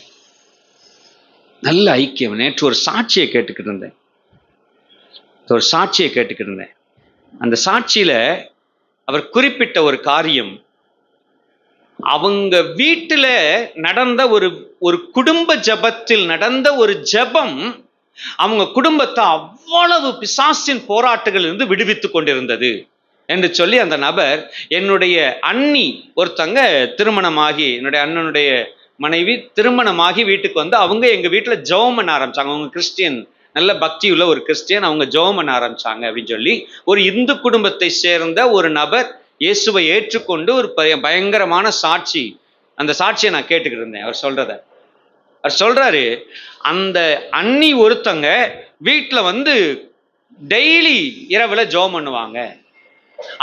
நல்ல ஐக்கியம். நேற்று ஒரு சாட்சியை கேட்டுக்கிட்டு இருந்தேன். அந்த சாட்சியில அவர் குறிப்பிட்ட ஒரு காரியம், அவங்க வீட்டுல நடந்த ஒரு குடும்ப ஜபத்தில் நடந்த ஒரு ஜபம் அவங்க குடும்பத்தை அவ்வளவு பிசாசின் போராட்டங்கள் இருந்து விடுவித்து கொண்டிருந்தது என்று சொல்லி அந்த நபர், என்னுடைய அண்ணி ஒருத்தங்க திருமணமாகி, என்னுடைய அண்ணனுடைய மனைவி திருமணமாகி வீட்டுக்கு வந்து அவங்க எங்க வீட்டுல ஜெபம் பண்ண ஆரம்பிச்சாங்க. அவங்க கிறிஸ்டியன், நல்ல பக்தி உள்ள ஒரு கிறிஸ்டியன், அவங்க ஜெபம் பண்ண ஆரம்பிச்சாங்க அப்படின்னு சொல்லி ஒரு இந்து குடும்பத்தை சேர்ந்த ஒரு நபர் இயேசுவை ஏற்றுக்கொண்டு ஒரு பயங்கரமான சாட்சி, அந்த சாட்சியை நான் கேட்டுக்கிட்டு இருந்தேன் அவர் சொல்றத. அவர் சொல்றாரு, அந்த அண்ணி ஒருத்தங்க வீட்டில் வந்து டெய்லி இரவுல ஜெபம் பண்ணுவாங்க,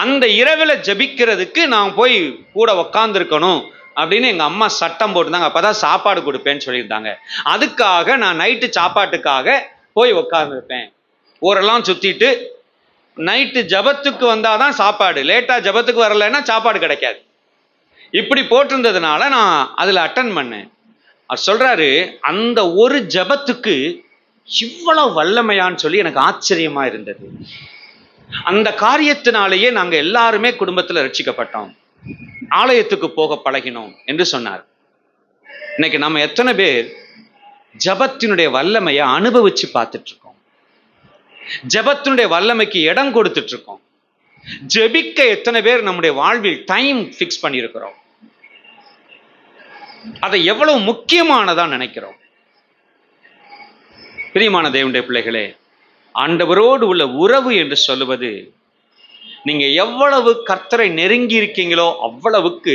அந்த இரவுல ஜெபிக்கிறதுக்கு நான் போய் கூட உக்காந்துருக்கணும் அப்படின்னு எங்க அம்மா சட்டம் போட்டுருந்தாங்க. அப்பதான் சாப்பாடு கொடுப்பேன்னு சொல்லியிருந்தாங்க. அதுக்காக நான் நைட்டு சாப்பாட்டுக்காக போய் உக்காந்துருப்பேன். ஊரெல்லாம் சுத்திட்டு நைட்டு ஜபத்துக்கு வந்தாதான் சாப்பாடு, லேட்டா ஜபத்துக்கு வரலைன்னா சாப்பாடு கிடைக்காது. இப்படி போட்டிருந்ததுனால நான் அதுல அட்டன் பண்ணேன். அவர் சொல்றாரு, அந்த ஒரு ஜபத்துக்கு இவ்வளவு வல்லமையான்னு சொல்லி எனக்கு ஆச்சரியமா இருந்தது. அந்த காரியத்தினாலேயே நாங்க எல்லாருமே குடும்பத்துல ரட்சிக்கப்பட்டோம், ஆலயத்துக்கு போக பழகினோம் என்று சொன்னார். இன்னைக்கு நம்ம எத்தனை பேர் ஜபத்தினுடைய வல்லமையை அனுபவிச்சு பார்த்துட்டு இருக்கோம்? ஜபத்தினுடைய வல்லமைக்கு இடம் கொடுத்துட்டு இருக்கோம்? ஜெபிக்க எத்தனை பேர் நம்முடைய வாழ்வில் டைம் பிக்ஸ் பண்ணியிருக்கிறோம்? அதை எவ்வளவு முக்கியமானதா நினைக்கிறோம்? பிரியமான தேவனுடைய பிள்ளைகளே, ஆண்டவரோடு உள்ள உறவு என்று சொல்லுவது, நீங்க எவ்வளவு கர்த்தரை நெருங்கி இருக்கீங்களோ அவ்வளவுக்கு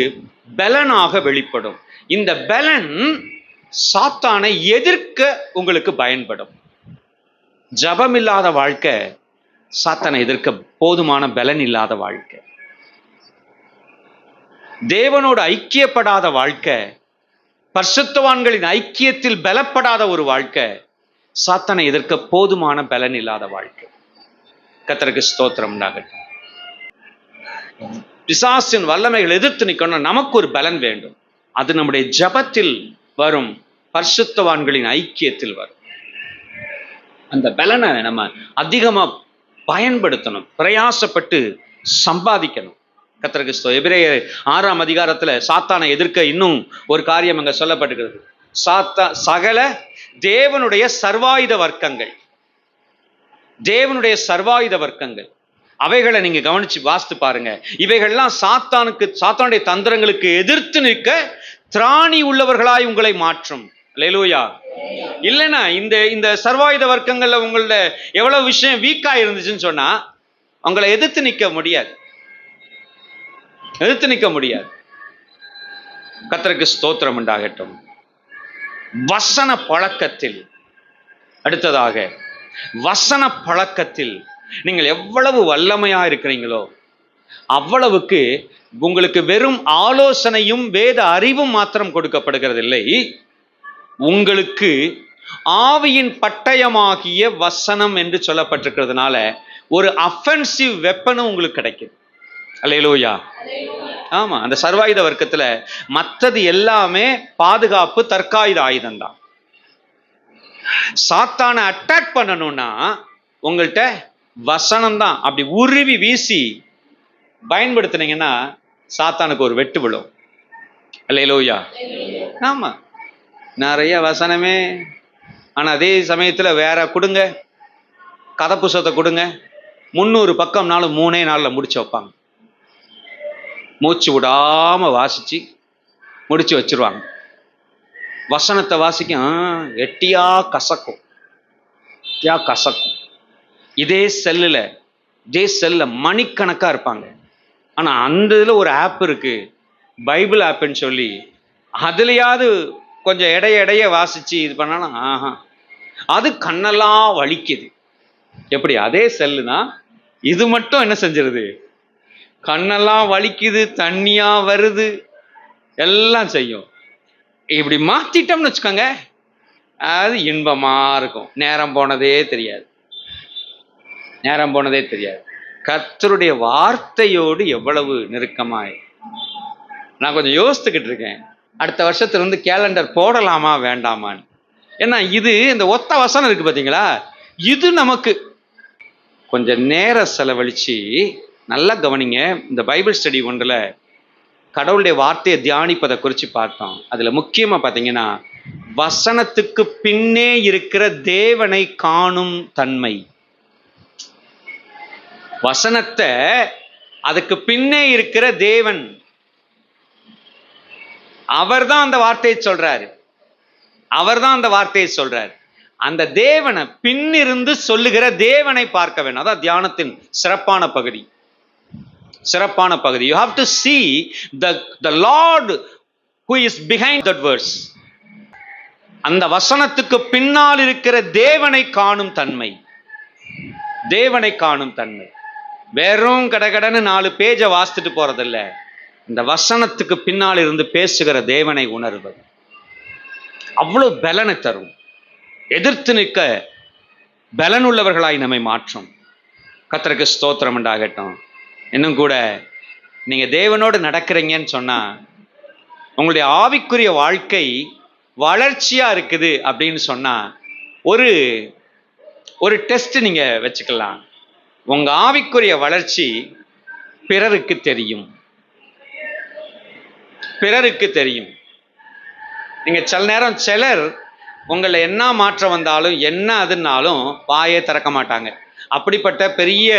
பலனாக வெளிப்படும். இந்த பலன் சாத்தானை எதிர்க்க உங்களுக்கு பயன்படும். ஜபம் இல்லாத வாழ்க்கை சாத்தானை எதிர்க்க போதுமான பலன் இல்லாத வாழ்க்கை. தேவனோடு ஐக்கியப்படாத வாழ்க்கை, பரிசுத்தவான்களின் ஐக்கியத்தில் பலப்படாத ஒரு வாழ்க்கை சாத்தானை எதிர்க்க போதுமான பலன் இல்லாத வாழ்க்கை. கர்த்தருக்கு ஸ்தோத்திரம் உண்டாகட்டும். பிசாசின் வல்லமைகள் எதிர்த்து நிற்கணும், நமக்கு ஒரு பலன் வேண்டும். அது நம்முடைய ஜபத்தில் வரும், பரிசுத்தவான்களின் ஐக்கியத்தில் வரும். அந்த பலனை நம்ம அதிகமா பயன்படுத்தணும், பிரயாசப்பட்டு சம்பாதிக்கணும். கர்த்தருக்கு ஸ்தோத்திரம். எபிரேயர் 6ஆம் அதிகாரத்துல சாத்தானை எதிர்க்க இன்னும் ஒரு காரியம் அங்க சொல்லப்பட்டிருக்கிறது. சகல தேவனுடைய சர்வாயுத வர்க்கங்கள், தேவனுடைய சர்வாயுத வர்க்கங்கள், அவைகளை நீங்க கவனிச்சு வாசித்து பாருங்க. இவைகள்லாம் சாத்தானுடைய தந்திரங்களுக்கு எதிர்த்து நிற்க திராணி உள்ளவர்களாய் உங்களை மாற்றும். அல்லேலூயா. இல்லைன்னா இந்த சர்வாயுத வர்க்கங்கள்ல உங்களோட எவ்வளவு விஷயம் வீக்கா இருந்துச்சுன்னு சொன்னா உங்களை எதிர்த்து நிற்க முடியாது, எதிர்த்து நிற்க முடியாது. கர்த்தருக்கு ஸ்தோத்திரம் உண்டாகட்டும். வசன பழக்கத்தில், அடுத்ததாக வசன பழக்கத்தில் நீங்கள் எவ்வளவு வல்லமையா இருக்கிறீங்களோ அவ்வளவுக்கு உங்களுக்கு வெறும் ஆலோசனையும் வேத அறிவும் மாத்திரம் கொடுக்கப்படுகிறது இல்லை, உங்களுக்கு ஆவியின் பட்டயமாகிய வசனம் என்று சொல்லப்பட்டிருக்கிறதுனால ஒரு அஃபென்சிவ் வெப்பனும் உங்களுக்கு கிடைக்கும். அல்லேலூயா. ஆமா, அந்த சர்வாயுத வர்க்கத்துல மற்றது எல்லாமே பாதுகாப்பு, தற்காயுத ஆயுதம் தான். சாத்தானை அட்டாக் பண்ணணும்னா உங்கள்கிட்ட வசனம் தான். அப்படி உருவி வீசி பயன்படுத்தினீங்கன்னா சாத்தானுக்கு ஒரு வெட்டு விழும். அல்லேலூயா. ஆமா, நிறைய வசனமே, ஆனா அதே சமயத்துல வேற கொடுங்க, கதை புஸ்தகத்தை கொடுங்க, 300 பக்கம்னாலும் 3 நாள்ல முடிச்சு வைப்பாங்க. மூச்சு விடாம வாசிச்சு முடிச்சு வச்சிருவாங்க. வசனத்தை வாசிக்கும், எட்டியா கசக்கும். இதே செல்லுல மணிக்கணக்கா இருப்பாங்க. ஆனா அந்த இதுல ஒரு ஆப் இருக்கு, பைபிள் ஆப்னு சொல்லி, அதுலயாவது கொஞ்சம் இடைய வாசிச்சு இது பண்ணாலும் அது கண்ணெல்லாம் வலிக்குது. எப்படி? அதே செல்லு தான், இது மட்டும் என்ன செஞ்சிருது, கண்ணெல்லாம் வலிக்குது, தண்ணியா வருது, எல்லாம் செய்யும். இப்படி மாத்திட்டோம்னு வச்சுக்கோங்க, அது இன்பமா இருக்கும். நேரம் போனதே தெரியாது. கர்த்தருடைய வார்த்தையோடு எவ்வளவு நெருக்கமாய். நான் கொஞ்சம் யோசித்துக்கிட்டு இருக்கேன், அடுத்த வருஷத்துல இருந்து கேலண்டர் போடலாமா வேண்டாமான்னு. ஏன்னா இது இந்த ஒத்த வசனம் இருக்கு பாத்தீங்களா, இது நமக்கு கொஞ்சம் நேரம் செலவழிச்சு நல்லா கவனிங்க. இந்த பைபிள் ஸ்டடி ஒன்றில் கடவுளுடைய வார்த்தையை தியானிப்பதை குறித்து பார்த்தோம். அதுல முக்கியமா பார்த்தீங்கன்னா வசனத்துக்கு பின்னே இருக்கிற தேவனை காணும் தன்மை. வசனத்தை அதுக்கு பின்னே இருக்கிற தேவன், அவர்தான் அந்த வார்த்தையை சொல்றாரு. அந்த தேவனை பின்னிருந்து சொல்லுகிற தேவனை பார்க்க வேண்டும். அதான் தியானத்தின் சிறப்பான பகுதி. சிறப்பான பகுதி. You have to see the Lord who is behind that verse. அந்த வசனத்துக்கு பின்னால் இருக்கிற தேவனை காணும் தன்மை, தேவனை காணும் தன்மை. வெறும் கடகடன்னு 4 பேஜை வாசித்துட்டு போறதில்ல, இந்த வசனத்துக்கு பின்னால் இருந்து பேசுகிற தேவனை உணர்வது அவ்வளவு பலனை தரும். எதிர்த்து நிற்க பலனுள்ளவர்களாய் நம்மை மாற்றும். கர்த்தருக்கு ஸ்தோத்திரம் உண்டாகட்டும். இன்னும் கூட நீங்க தேவனோடு நடக்கிறீங்கன்னு சொன்னா உங்களுடைய ஆவிக்குரிய வாழ்க்கை வளர்ச்சியா இருக்குது அப்படின்னு சொன்னா ஒரு டெஸ்ட் நீங்க வச்சுக்கலாம். உங்க ஆவிக்குரிய வளர்ச்சி பிறருக்கு தெரியும், பிறருக்கு தெரியும். நீங்க சில நேரம் சிலர் உங்களை என்ன மாற்றம் வந்தாலும் என்ன அதுனாலும் வாயே திறக்க மாட்டாங்க. அப்படிப்பட்ட பெரிய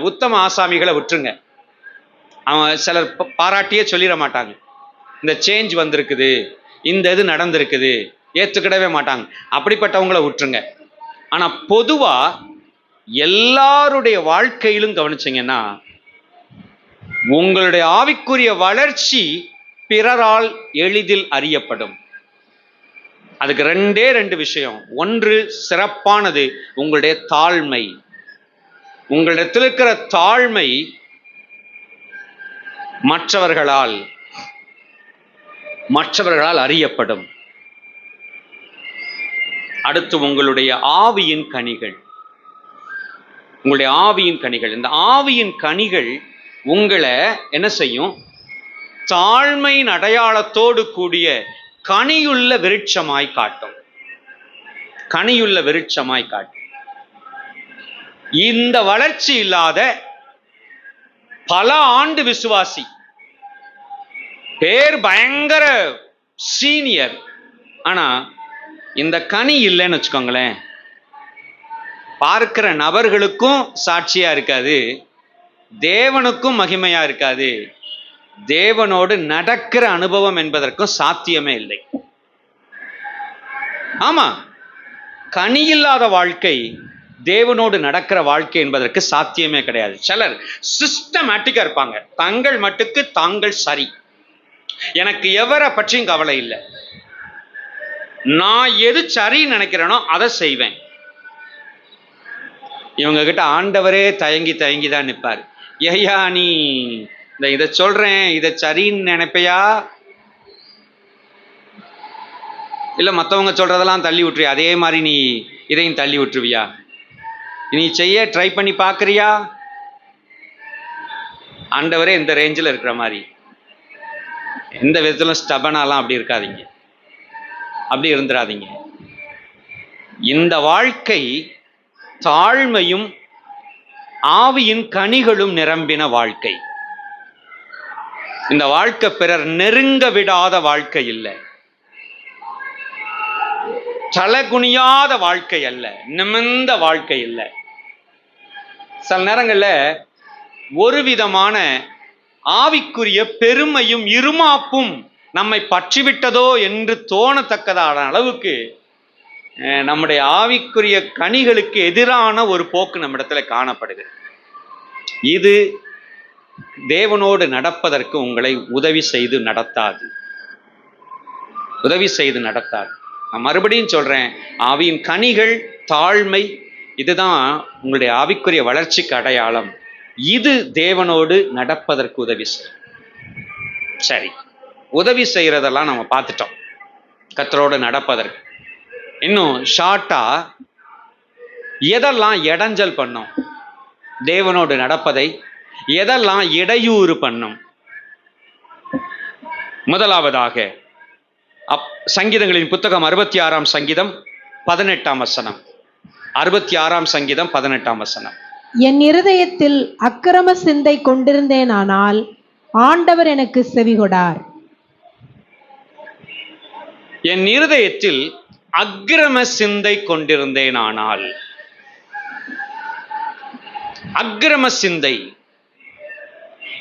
உத்தம ஆசாமிகளை விட்டுருங்க. அவன் சிலர் பாராட்டியே சொல்லிட மாட்டாங்க. இந்த சேஞ்ச் வந்திருக்குது, இந்த இது நடந்திருக்குது, ஏற்றுக்கிடவே மாட்டாங்க. அப்படிப்பட்டவங்கள விட்டுருங்க. ஆனா பொதுவா எல்லாருடைய வாழ்க்கையிலும் கவனிச்சிங்கன்னா உங்களுடைய ஆவிக்குரிய வளர்ச்சி பிறரால் எளிதில் அறியப்படும். அதுக்கு 2 விஷயம். ஒன்று சிறப்பானது உங்களுடைய தாழ்மை. உங்களிடத்தில் இருக்கிற தாழ்மை மற்றவர்களால் அறியப்படும். அடுத்து உங்களுடைய ஆவியின் கனிகள். உங்களுடைய ஆவியின் கனிகள், இந்த ஆவியின் கனிகள் உங்களை என்ன செய்யும்? தாழ்மையின் அடையாளத்தோடு கூடிய கனியுள்ள விருட்சமாய் காட்டும். கனியுள்ள விருட்சமாய் காட்டும். இந்த வளர்ச்சி இல்லாத பல ஆண்டு விசுவாசி, பேர் பயங்கர சீனியர், ஆனா இந்த கனி இல்லைன்னு வச்சுக்கோங்களேன், பார்க்கிற நபர்களுக்கும் சாட்சியா இருக்காது, தேவனுக்கும் மகிமையா இருக்காது, தேவனோடு நடக்கிற அனுபவம் என்பதற்கும் சாத்தியமே இல்லை. ஆமா, கனி இல்லாத வாழ்க்கை தேவனோடு நடக்கிற வாழ்க்கை என்பதற்கு சாத்தியமே கிடையாது. சிலர் சிஸ்டமேட்டிக்கா இருப்பாங்க. தங்கள் மட்டுக்கு தாங்கள் சரி, எனக்கு எவரை பற்றியும் கவலை இல்லை, நான் எது சரின்னு நினைக்கிறேனோ அதை செய்வேன். இவங்க கிட்ட ஆண்டவரே தயங்கி தயங்கி தான் நிற்பார். ஐயா, நீ இதை சொல்றேன், இதை சரின்னு நினைப்பையா, இல்ல மற்றவங்க சொல்றதெல்லாம் தள்ளி விட்டுறியா, அதே மாதிரி நீ இதையும் தள்ளி விட்டுருவியா, நீ செய்ய ட்ரை பண்ணி பார்க்கறியா? ஆண்டவரே இந்த ரேஞ்சில் இருக்கிற மாதிரி. எந்த விதத்திலும் ஸ்டபனாலாம் அப்படி இருக்காதீங்க, அப்படி இருந்துடாதீங்க. இந்த வாழ்க்கை தாழ்மையும் ஆவியின் கனிகளும் நிரம்பின வாழ்க்கை. இந்த வாழ்க்கை பிறர் நெருங்க விடாத வாழ்க்கை இல்லை, தலகுனியாத வாழ்க்கை அல்ல, நிமிர்ந்த வாழ்க்கை இல்லை. சில நேரங்கள்ல ஒரு விதமான ஆவிக்குரிய பெருமையும் இருமாப்பும் நம்மை பற்றிவிட்டதோ என்று தோணத்தக்கதான அளவுக்கு நம்முடைய ஆவிக்குரிய கனிகளுக்கு எதிரான ஒரு போக்கு நம்மிடத்துல காணப்படுகிறது. இது தேவனோடு நடப்பதற்கு உங்களை உதவி செய்து நடத்தாது. நான் மறுபடியும் சொல்றேன், ஆவியின் கனிகள், தாழ்மை, இதுதான் உங்களுடைய ஆவிக்குரிய வளர்ச்சிக்கு அடையாளம். இது தேவனோடு நடப்பதற்கு உதவி செய்யும். சரி, உதவி செய்யறதெல்லாம் நம்ம பார்த்துட்டோம். கர்த்தரோடு நடப்பதற்கு இன்னும் ஷார்ட்டா எதெல்லாம் இடைஞ்சல் பண்ணும் தேவனோடு நடப்பதை, எதெல்லாம் இடையூறு பண்ணும்? முதலாவதாக சங்கீதங்களின் புத்தகம் 66ஆம் சங்கீதம் 18ஆம் வசனம். 66ஆம் சங்கீதம் 18ஆம் வசனம். என் இருதயத்தில் அக்கிரம சிந்தை கொண்டிருந்தேனானால் ஆண்டவர் எனக்கு செவிகொடார். என் இருதயத்தில் அக்கிரம சிந்தை கொண்டிருந்தேனானால். அக்கிரம சிந்தை,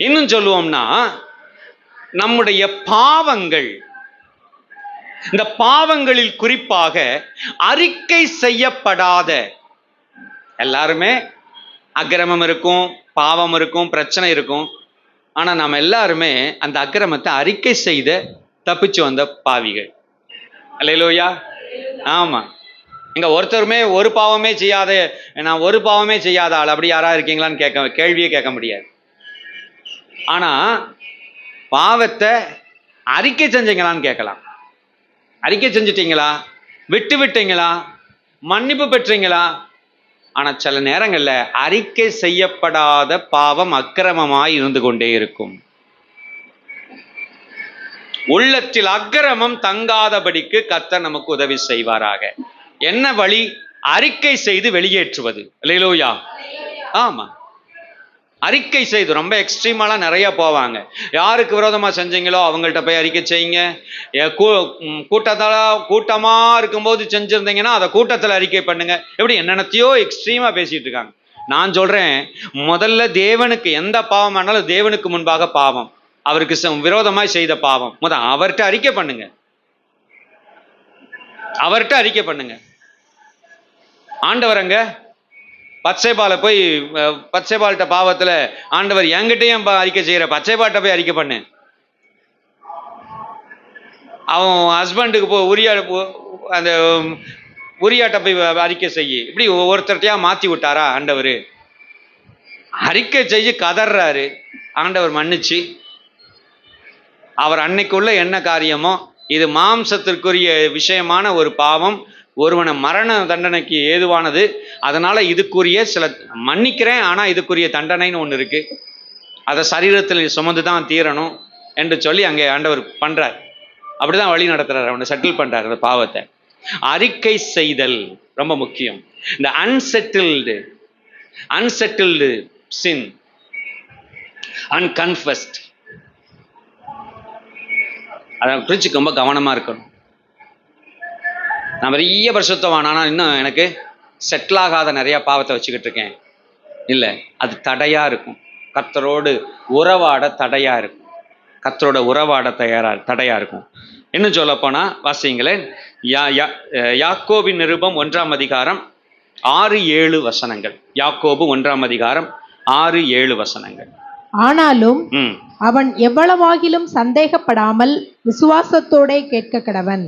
இன்னும் சொல்லுவோம்னா நம்முடைய பாவங்கள், இந்த பாவங்களில் குறிப்பாக அறிக்கை செய்யப்படாத, எல்லாருமே அக்கிரமம் இருக்கும், பாவம் இருக்கும், பிரச்சனை இருக்கும். ஆனா நாம் எல்லாருமே அந்த அக்கிரமத்தை அறிக்கை செய்த தப்பிச்சு வந்த பாவிகள். அல்லேலூயா. ஆமா. இங்க ஒருத்தருமே ஒரு பாவமே செய்யாத, நான் ஒரு பாவமே செய்யாத ஆள் அப்படி யாரா இருக்கீங்களான்னு கேள்வியே கேட்க முடியாது. ஆனா பாவத்தை அறிக்கை செஞ்சீங்களான்னு கேட்கலாம். அறிக்கை செஞ்சிட்டீங்களா? விட்டு விட்டீங்களா? மன்னிப்பு பெற்றீங்களா? ஆனா சில நேரங்கள்ல அறிக்கை செய்யப்படாத பாவம் அக்கிரமமாய் இருந்து கொண்டே இருக்கும். உள்ளத்தில் அக்கிரமம் தங்காதபடிக்கு கர்த்தர் நமக்கு உதவி செய்வாராக. என்ன வழி? அறிக்கை செய்து வெளியேற்றுவது. அல்லேலூயா. ஆமா, அறிக்கை செய்து. ரொம்ப எக்ஸ்ட்ரீமாலாம் நிறைய போவாங்க. யாருக்கு விரோதமா செஞ்சீங்களோ அவங்கள்ட்ட போய் அறிக்கை செய்யுங்க. கூட்டமா இருக்கும்போது செஞ்சிருந்தீங்கன்னா அதை கூட்டத்தில் அறிக்கை பண்ணுங்க. எப்படி என்னென்னத்தையோ எக்ஸ்ட்ரீமா பேசிட்டு இருக்காங்க. நான் சொல்றேன், முதல்ல தேவனுக்கு எந்த பாவம் ஆனாலும் தேவனுக்கு முன்பாக பாவம், அவருக்கு விரோதமாய் செய்த பாவம், அவர்கிட்ட அறிக்கை பண்ணுங்க. அவர்கிட்ட அறிக்கை பண்ணுங்க. ஆண்டவர் அங்க பச்சைபாலை போய் பச்சைபால்கிட்ட பாவத்துல ஆண்டவர் என்கிட்டயும் அறிக்கை செய்யற, பச்சைபால்கிட்ட போய் அறிக்கை பண்ணு. அவன் ஹஸ்பண்டுக்கு அந்த உரியாட்ட போய் அறிக்கை செய்ய. இப்படி ஒவ்வொருத்தரையா மாத்தி விட்டாரா ஆண்டவர்? அறிக்கை செய்ய கதறாரு. ஆண்டவர் மன்னிச்சு, அவர் அன்னைக்குள்ள என்ன காரியமோ, இது மாம்சத்திற்குரிய விஷயமான ஒரு பாவம், ஒருவனை மரண தண்டனைக்கு ஏதுவானது, அதனால இதுக்குரிய சில மன்னிக்கிறேன், ஆனா இதுக்குரிய தண்டனைன்னு ஒண்ணு இருக்கு, அதை சரீரத்தில் சுமந்துதான் தீரணும் என்று சொல்லி அங்கே ஆண்டவர் பண்றார். அப்படிதான் வழி நடத்துறாரு, அவனை செட்டில் பண்றாரு. அந்த பாவத்தை அறிக்கை செய்தல் ரொம்ப முக்கியம். இந்த அன்செட்டில்டு சின், அன்கன்ஃபஸ்ட், அதை குறிச்சு ரொம்ப கவனமா இருக்கணும். நான் பெரிய பரிசுத்தவான், ஆனால் இன்னும் எனக்கு செட்டில் ஆகாத நிறைய பாவத்தை வச்சுக்கிட்டு இருக்கேன். இல்லை, அது தடையா இருக்கும். கர்த்தரோடு உறவாட தடையா இருக்கும். கர்த்தரோட உறவாட தடையா இருக்கும். இன்னும் சொல்ல போனா வாசிங்களேன், யாக்கோபின் நிருபம் 1ஆம் அதிகாரம் 6-7 வசனங்கள். யாக்கோபு 1ஆம் அதிகாரம் 6-7 வசனங்கள். ஆனாலும் அவன் எவ்வளவாகிலும் சந்தேகப்படாமல் விசுவாசத்தோட கேட்க கடவன்.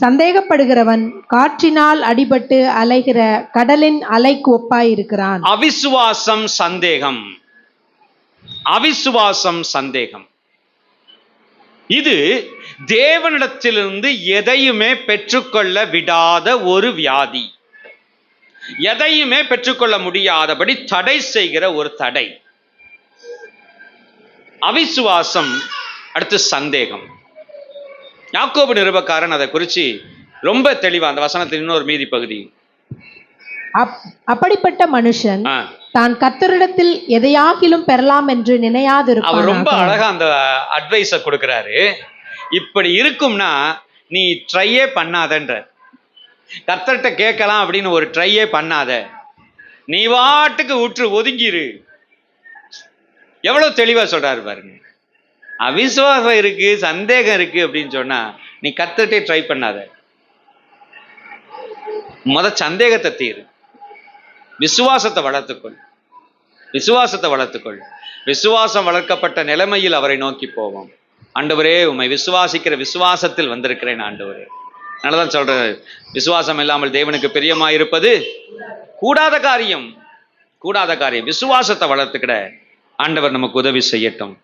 சந்தேகப்படுகிறவன் காற்றினால் அடிபட்டு அலைகிற கடலின் அலைக்கு ஒப்பாயிருக்கிறான். அவிசுவாசம், சந்தேகம். அவிசுவாசம், சந்தேகம். இது தேவனிடத்திலிருந்து எதையுமே பெற்றுக்கொள்ள விடாத ஒரு வியாதி. எதையுமே பெற்றுக்கொள்ள முடியாதபடி தடை செய்கிற ஒரு தடை. அவிசுவாசம், அடுத்து சந்தேகம். யாக்கோபு நிருபக்காரன் அதை குறிச்சு ரொம்ப தெளிவா அந்த வசனத்தின் இன்னொரு மீதி பகுதி, அப்படிப்பட்ட மனுஷன் தான் கர்த்தரிடத்தில் எதையாகிலும் பெறலாம் என்று நினையாதிருப்பான். அவர் ரொம்ப அழகா அந்த அட்வைஸ கொடுக்கிறாரு. இப்படி இருக்கும்னா நீ ட்ரையே பண்ணாதன்ற, கர்த்தர்கிட்ட கேட்கலாம் அப்படின்னு ஒரு ட்ரையே பண்ணாத, நீ வாட்டுக்கு உற்று ஒதுங்கிரு. எவ்வளவு தெளிவா சொல்றாரு பாருங்க. அவிசுவாசம் இருக்கு, சந்தேகம் இருக்கு அப்படின்னு சொன்னா நீ கர்த்தர்கிட்டே ட்ரை பண்ணாத. சந்தேகத்தை தீரு, விசுவாசத்தை வளர்த்துக்கொள். விசுவாசத்தை வளர்த்துக்கொள். விசுவாசம் வளர்க்கப்பட்ட நிலைமையில் அவரை நோக்கி போவோம். ஆண்டவரே, உம்மை விசுவாசிக்கிற விசுவாசத்தில் வந்திருக்கிறேன் ஆண்டவரே. நல்லதான் சொல்றாரு, விசுவாசம் இல்லாமல் தேவனுக்கு பிரியமாயிருப்பது கூடாத காரியம். கூடாத காரியம். விசுவாசத்தை வளர்த்துக்கிட ஆண்டவர் நமக்கு உதவி செய்யட்டும்.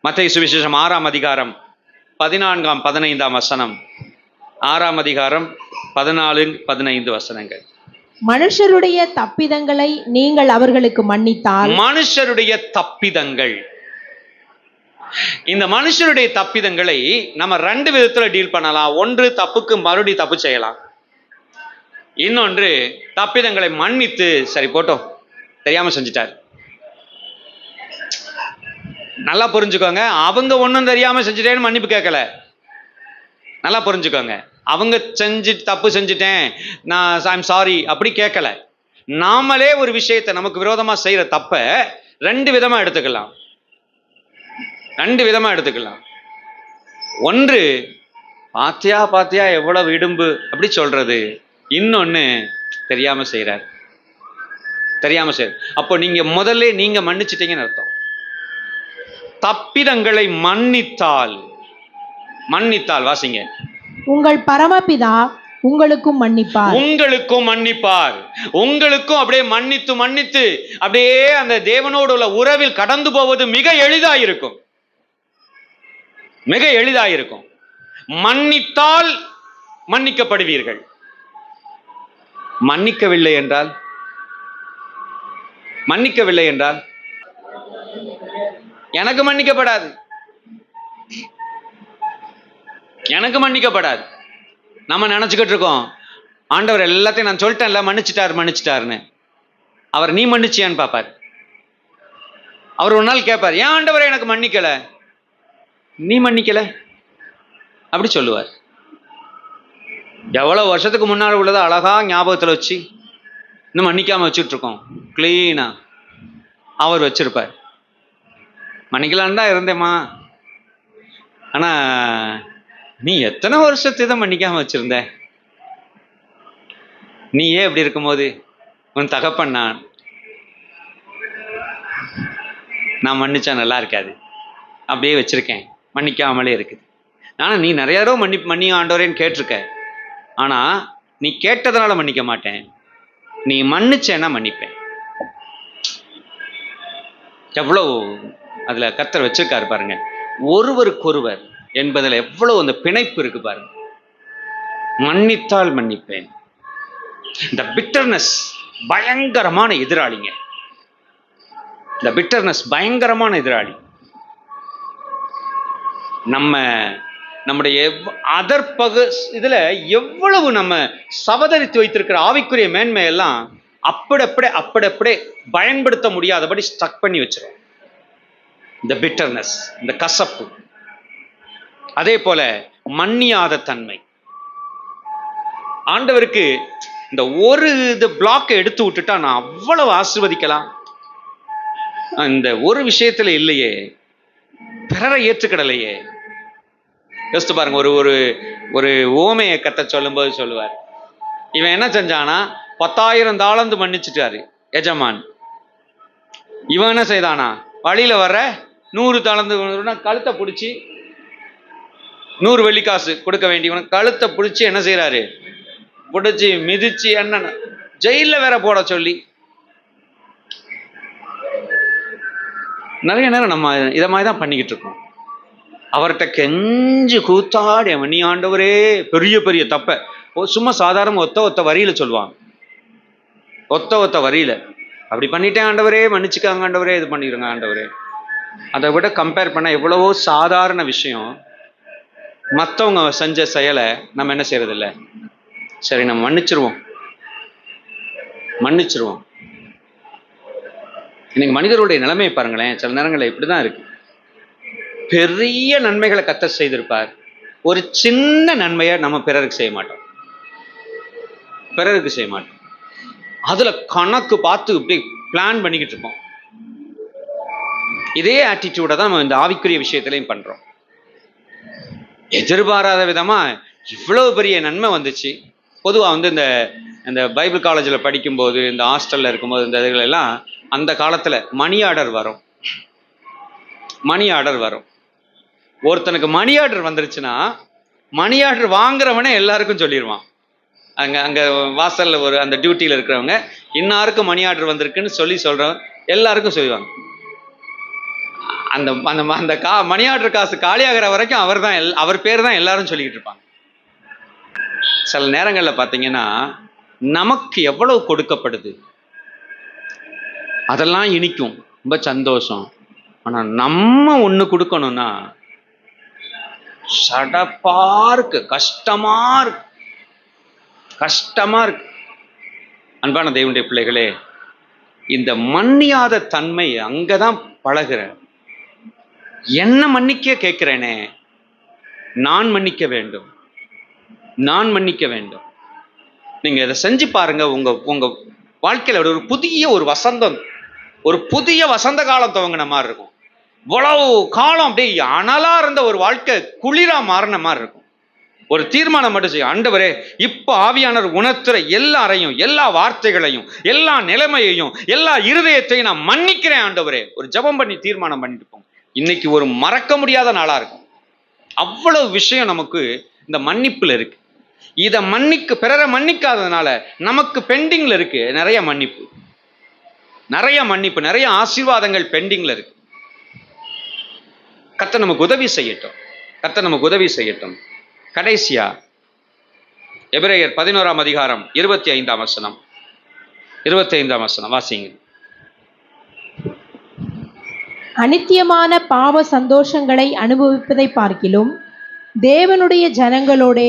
மத்தேயு சுவிசேஷம் 6ஆம் அதிகாரம் 14-15 வசனம். 6ஆம் அதிகாரம் 14-15 வசனங்கள். மனுஷருடைய தப்பிதங்களை நீங்கள் அவர்களுக்கு மன்னித்தால். மனுஷருடைய தப்பிதங்கள். இந்த மனுஷருடைய தப்பிதங்களை நம்ம 2 விதத்துல டீல் பண்ணலாம். ஒன்று, தப்புக்கு மறுபடி தப்பு செய்யலாம். இன்னொன்று, தப்பிதங்களை மன்னித்து சரி போட்டோம், தெரியாம செஞ்சிட்டார். நல்லா புரிஞ்சுக்கோங்க, அவங்க ஒன்றும் தெரியாம செஞ்சுட்டேன்னு மன்னிப்பு கேட்கல. நல்லா புரிஞ்சுக்கோங்க, அவங்க தப்பு செஞ்சுட்டேன், நான் ஐம் சாரி அப்படி கேட்கல. நாமளே ஒரு விஷயத்தை, நமக்கு விரோதமா செய்யற தப்ப 2 விதமா எடுத்துக்கலாம். 2 விதமா எடுத்துக்கலாம். ஒன்று, பாத்தியா எவ்வளவு இடும்பு அப்படி சொல்றது. இன்னொன்னு, தெரியாம செய்யறார். தெரியாம செய்யுது. அப்போ நீங்க முதல்ல நீங்க மன்னிச்சிட்டீங்கன்னு அர்த்தம். தப்பிதங்களை மன்னித்தால் வாசிங்க, உங்கள் பரமபிதா உங்களுக்கும் மன்னிப்பார். உங்களுக்கும் மன்னிப்பார். உங்களுக்கும் அப்படியே மன்னித்து மன்னித்து அப்படியே அந்த தேவனோடு உள்ள உறவில் கடந்து போவது மிக எளிதாயிருக்கும். மிக எளிதாயிருக்கும். மன்னித்தால் மன்னிக்கப்படுவீர்கள். மன்னிக்கவில்லை என்றால் எனக்கு மன்னிக்கப்படாது. நம்ம நினைச்சுக்கிட்டு இருக்கோம், ஆண்டவர் எல்லாத்தையும் நான் சொல்லிட்டேன்ல, மன்னிச்சிட்டாருன்னு. அவர் நீ மன்னிச்சியான்னு பார்ப்பார். அவர் ஒரு நாள் கேட்பார், ஏன் ஆண்டவரை எனக்கு மன்னிக்கல, நீ மன்னிக்கல அப்படி சொல்லுவார். எவ்வளவு வருஷத்துக்கு முன்னாடி உள்ளதை அழகா ஞாபகத்துல வச்சு இன்னும் மன்னிக்காம வச்சுட்டு இருக்கோம். கிளீனா அவர் வச்சிருப்பார். மன்னிக்கலான்னு தான் இருந்தேம்மா, ஆனா நீ எத்தனை வருஷத்தை தான் மன்னிக்காம வச்சிருந்த, நீ ஏன் இப்படி இருக்கும்போது உன் தகப்பன் நான் மன்னிச்சா நல்லா இருக்காது, அப்படியே வச்சிருக்கேன், மன்னிக்காமலே இருக்குது. ஆனா நீ நிறைய தடவை மன்னி ஆண்டவரேன்னு கேட்டிருக்க, ஆனா நீ கேட்டதுனால மன்னிக்க மாட்டேன், நீ மன்னிச்சேன்னா மன்னிப்பேன். எவ்வளவு அதுல கர்த்தர் வச்சிருக்காரு பாருங்க. ஒருவருக்கொருவர் என்பதுல எவ்வளவு அந்த பிணைப்பு இருக்கு பாருங்க. மன்னித்தால் மன்னிப்பேன். இந்த பிட்டர்னஸ் பயங்கரமான எதிராளிங்க. இந்த பிட்டர்னஸ் பயங்கரமான எதிராளி. நம்முடைய இதுல எவ்வளவு நம்ம சவதரித்து வைத்திருக்கிற ஆவிக்குரிய மேன்மையெல்லாம் அப்படி பயன்படுத்த முடியாதபடி ஸ்டக் பண்ணி வச்சிரும். இந்த பிட்டர்னஸ், இந்த கசப்பு. அதே போல மன்னியாத தன்மை. ஆண்டவருக்கு இந்த ஒரு பிளாக்கை எடுத்து விட்டுட்டா நான் அவ்வளவு ஆசீர்வதிக்கலாம், இந்த ஒரு விஷயத்துல இல்லையே, பிறரை ஏற்றுக்கிடலையே. யோசித்து பாருங்க. ஒரு ஓமையை கத்த சொல்லும்போது சொல்லுவார், இவன் என்ன செஞ்சானா 10,000 தாளந்து மன்னிச்சுட்டாரு எஜமான். இவன் என்ன செய்தானா, வழியில வர 100 தாளந்து கழுத்தை பிடிச்சி 100 வெள்ளிக்காசு கொடுக்க வேண்டியவன் கழுத்தை பிடிச்சி என்ன செய்யறாரு, பிடிச்சி மிதிச்சு என்ன ஜெயில வேற போட சொல்லி. நிறைய நேரம் நம்ம இதை மாதிரி தான் பண்ணிக்கிட்டு இருக்கோம். அவர்கிட்ட கெஞ்சு கூத்தாடி, நீ ஆண்டவரே, பெரிய பெரிய தப்ப சும்மா சாதாரண ஒத்த வரியில சொல்லுவாங்க. ஒத்த வரியில அப்படி பண்ணிட்டேன் ஆண்டவரே, மன்னிச்சுக்காங்க ஆண்டவரே, இது பண்ணிடுங்க ஆண்டவரே. அதை விட கம்பேர் பண்ண எவ்வளவோ சாதாரண விஷயம் மற்றவங்க செஞ்ச செயலை நம்ம என்ன செய்யறது இல்லை. சரி, நம்ம மன்னிச்சிருவோம். இன்னைக்கு மனிதர்களுடைய நிலைமையை பாருங்களேன். சில நேரங்களில் இப்படிதான் இருக்கு. பெரிய நன்மைகளை கர்த்தர் செய்திருப்பார், ஒரு சின்ன நன்மையை நம்ம பிறருக்கு செய்ய மாட்டோம். அதுல கணக்கு பார்த்து இப்படி பிளான் பண்ணிக்கிட்டு இருப்போம். இதே ஆட்டிடியூட தான் நம்ம இந்த ஆவிக்குரிய விஷயத்திலையும் பண்றோம். எதிர்பாராத விதமா இவ்வளவு பெரிய நன்மை வந்துச்சு. பொதுவா இந்த பைபிள் காலேஜில் படிக்கும்போது, இந்த ஹாஸ்டல்ல இருக்கும்போது, இந்த இதுகளெல்லாம் அந்த காலத்துல மணி ஆர்டர் வரும். ஒருத்தனுக்கு மணி ஆர்டர் வந்துருச்சுன்னா, மணி ஆர்டர் வாங்குறவனே எல்லாருக்கும் சொல்லிடுவான். அங்க வாசல்ல அந்த டியூட்டியில இருக்கிறவங்க இன்னாருக்கும் மணி ஆர்டர் வந்திருக்குன்னு சொல்றவங்க எல்லாருக்கும் சொல்லுவாங்க. அந்த மணி ஆர்டர் காசு காலியாகிற வரைக்கும் அவர் பேர் தான் எல்லாரும் சொல்லிக்கிட்டு இருப்பாங்க. சில நேரங்கள்ல பாத்தீங்கன்னா நமக்கு எவ்வளவு கொடுக்கப்படுது அதெல்லாம் இனிக்கும், ரொம்ப சந்தோஷம். ஆனா நம்ம ஒண்ணு கொடுக்கணும்னா சடப்பா இருக்கு, கஷ்டமா இருக்கு. அன்பான தேவனுடைய பிள்ளைகளே, இந்த மன்னியாத தன்மை அங்கதான் பழகுற. என்ன மன்னிக்க கேட்கிறேனே, நான் மன்னிக்க வேண்டும். நீங்க இதை செஞ்சு பாருங்க. உங்க வாழ்க்கையில ஒரு புதிய வசந்த காலம் துவங்கின மாதிரி இருக்கும். இவ்வளவு காலம் அப்படியே அனலா இருந்த ஒரு வாழ்க்கை குளிரா மாறின மாதிரி இருக்கும். ஒரு தீர்மானம் மட்டும் செய்யும். ஆண்டவரே, இப்ப ஆவியானவர் உணர்த்துற எல்லாரையும், எல்லா வார்த்தைகளையும், எல்லா நிலைமையையும், எல்லா இருதயத்தையும் நான் மன்னிக்கிறேன் ஆண்டவரே. ஒரு ஜெபம் பண்ணி தீர்மானம் பண்ணிட்டு போங்க. இன்னைக்கு ஒரு மறக்க முடியாத நாளா இருக்கும். அவ்வளவு விஷயம் நமக்கு இந்த மன்னிப்புல இருக்கு. இதை பிறரை மன்னிக்காததுனால நமக்கு பெண்டிங்ல இருக்கு நிறைய மன்னிப்பு, நிறைய ஆசீர்வாதங்கள் பெண்டிங்ல இருக்கு. கர்த்தர் நமக்கு உதவி செய்யட்டும். கடைசியா எபிரேயர் 11ஆம் அதிகாரம் 25ஆம் வசனம் வாசிங்க. அநித்தியமான பாவ சந்தோஷங்களை அனுபவிப்பதை பார்க்கிலும் தேவனுடைய ஜனங்களோடே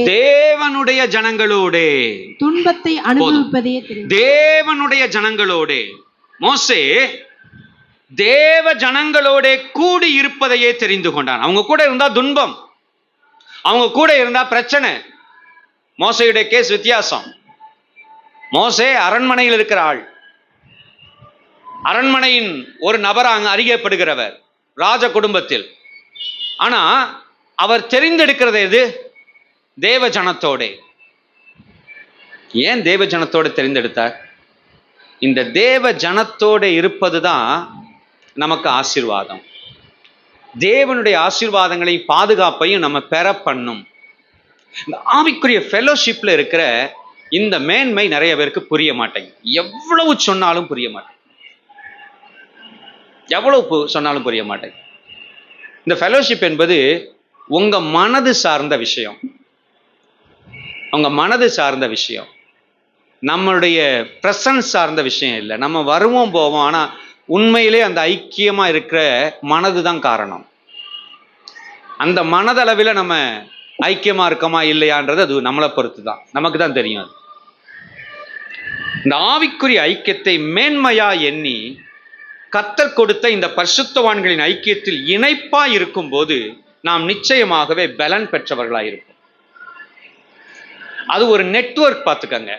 துன்பத்தை அனுபவிப்பதே தேவனுடைய ஜனங்களோடே. மோசே தேவ ஜனங்களோட கூடி இருப்பதையே தெரிந்து கொண்டான். அவங்க கூட இருந்தா துன்பம், அவங்க கூட இருந்தா பிரச்சனை. மோசையுடைய கேஸ் வித்தியாசம். மோசே அரண்மனையில் இருக்கிற ஆள், அரண்மனையின் ஒரு நபர் அங்கு அறியப்படுகிறவர், ராஜ குடும்பத்தில். ஆனா அவர் தெரிந்தெடுக்கிறது எது? தேவ ஜனத்தோட. ஏன் தேவ ஜனத்தோட தெரிந்தெடுத்தார்? இந்த தேவ ஜனத்தோட இருப்பதுதான் நமக்கு ஆசீர்வாதம். தேவனுடைய ஆசீர்வாதங்களையும் பாதுகாப்பையும் நம்ம பெற பண்ணும். இந்த ஆவிக்குரிய ஃபெலோஷிப்ல இருக்கிற இந்த மேன்மை நிறைய பேருக்கு புரிய மாட்டேங்குது. எவ்வளவு சொன்னாலும் புரிய மாட்டேங்குது. இந்த ஃபெலோஷிப் என்பது உங்க மனது சார்ந்த விஷயம், நம்மளுடைய பிரசன்ஸ் சார்ந்த விஷயம் இல்லை. நம்ம வருவோம் போவோம், ஆனா உண்மையிலே அந்த ஐக்கியமா இருக்கிற மனது தான் காரணம். அந்த மனதளவில் நம்ம ஐக்கியமா இருக்கோமா இல்லையான்றது அது நம்மளை பொறுத்து தான், நமக்கு தான் தெரியும். அது இந்த ஆவிக்குரிய ஐக்கியத்தை மேன்மையா எண்ணி கர்த்தர் கொடுத்த இந்த பரிசுத்தவான்களின் ஐக்கியத்தில் இணைப்பா இருக்கும் போது நாம் நிச்சயமாகவே பலன் பெற்றவர்களா இருப்போம். அது ஒரு நெட்வொர்க் பார்த்துக்கங்க.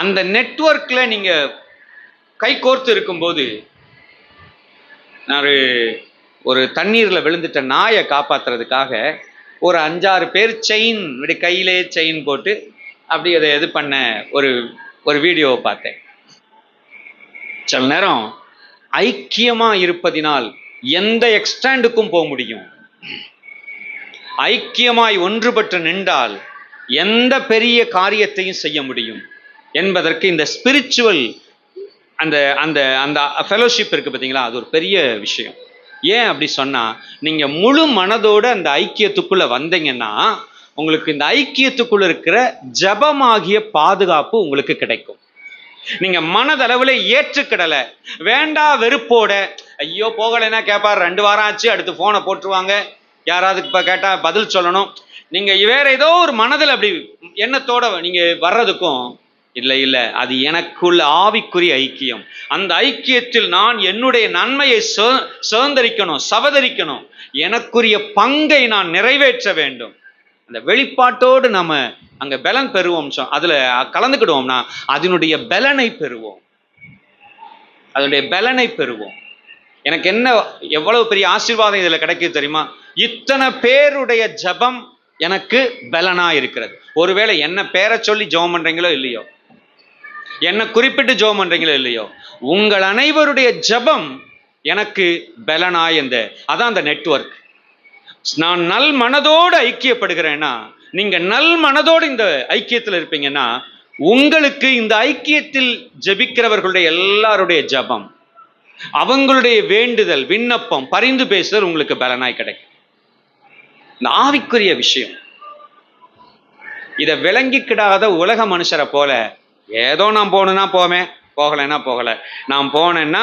அந்த நெட்வொர்க்ல நீங்க கை கோர்த்து இருக்கும்போது, நான் ஒரு தண்ணீர்ல விழுந்துட்ட நாயை காப்பாத்துறதுக்காக ஒரு 5-6 பேர் செயின் கையிலே செயின் போட்டு அப்படி அதை இது பண்ண ஒரு வீடியோவை பார்த்தேன். சில நேரம் ஐக்கியமா இருப்பதினால் எந்த எக்ஸ்டாண்டுக்கும் போக முடியும். ஐக்கியமாய் ஒன்றுபட்டு நின்றால் எந்த பெரிய காரியத்தையும் செய்ய முடியும் என்பதற்கு இந்த ஸ்பிரிச்சுவல் அந்த அந்த அந்த ஃபெலோஷிப் இருக்கு பார்த்தீங்களா, அது ஒரு பெரிய விஷயம். ஏன் அப்படி சொன்னா, நீங்க முழு மனதோட அந்த ஐக்கியத்துக்குள்ள வந்தீங்கன்னா உங்களுக்கு இந்த ஐக்கியத்துக்குள்ள இருக்கிற ஜபமாகிய பாதுகாப்பு உங்களுக்கு கிடைக்கும். நீங்க மனதளவுல ஏற்றுக்கிடல, வேண்டா வெறுப்போட, ஐயோ போகலைன்னா கேட்பார், 2 வாரம் ஆச்சு, அடுத்து போனை போட்டுருவாங்க, யாராவது இப்ப கேட்டா பதில் சொல்லணும், நீங்க வேற ஏதோ ஒரு மனதில் அப்படி எண்ணத்தோட நீங்க வர்றதுக்கும் இல்ல, அது எனக்குள்ள ஆவிக்குரிய ஐக்கியம். அந்த ஐக்கியத்தில் நான் என்னுடைய நன்மையை சுதந்திரிக்கணும், சவதரிக்கணும், எனக்குரிய பங்கை நான் நிறைவேற்ற வேண்டும். அந்த வெளிப்பாட்டோடு நம்ம அங்க பலன் பெறுவோம், அதுல கலந்துக்கிடுவோம்னா அதனுடைய பலனை பெறுவோம். எனக்கு என்ன எவ்வளவு பெரிய ஆசீர்வாதம் இதுல கிடைக்குது தெரியுமா? இத்தனை பேருடைய ஜபம் எனக்கு பலனா இருக்கிறது. ஒருவேளை என்ன பேரை சொல்லி ஜெபம் பண்றீங்களோ இல்லையோ, என்ன குறிப்பிட்டு ஜெபம் பண்றீங்களோ இல்லையோ, உங்கள் அனைவருடைய ஜபம் எனக்கு பலனாய் அதான் அந்த நெட்வொர்க். நான் நல் மனதோடு ஐக்கியப்படுகிறேன்னா, நீங்க நல் மனதோடு இந்த ஐக்கியத்தில் இருப்பீங்கன்னா, உங்களுக்கு இந்த ஐக்கியத்தில் ஜெபிக்கிறவர்களுடைய எல்லாருடைய ஜபம், அவங்களுடைய வேண்டுதல், விண்ணப்பம், பரிந்து பேசுதல் உங்களுக்கு பலனாய் கிடைக்கும். இந்த ஆவிக்குரிய விஷயம் இதை விளங்கிக்கிடாத உலக மனுஷரை போல, ஏதோ நான் போகணுன்னா போவேன், போகலைன்னா போகலை, நான் போனேன்னா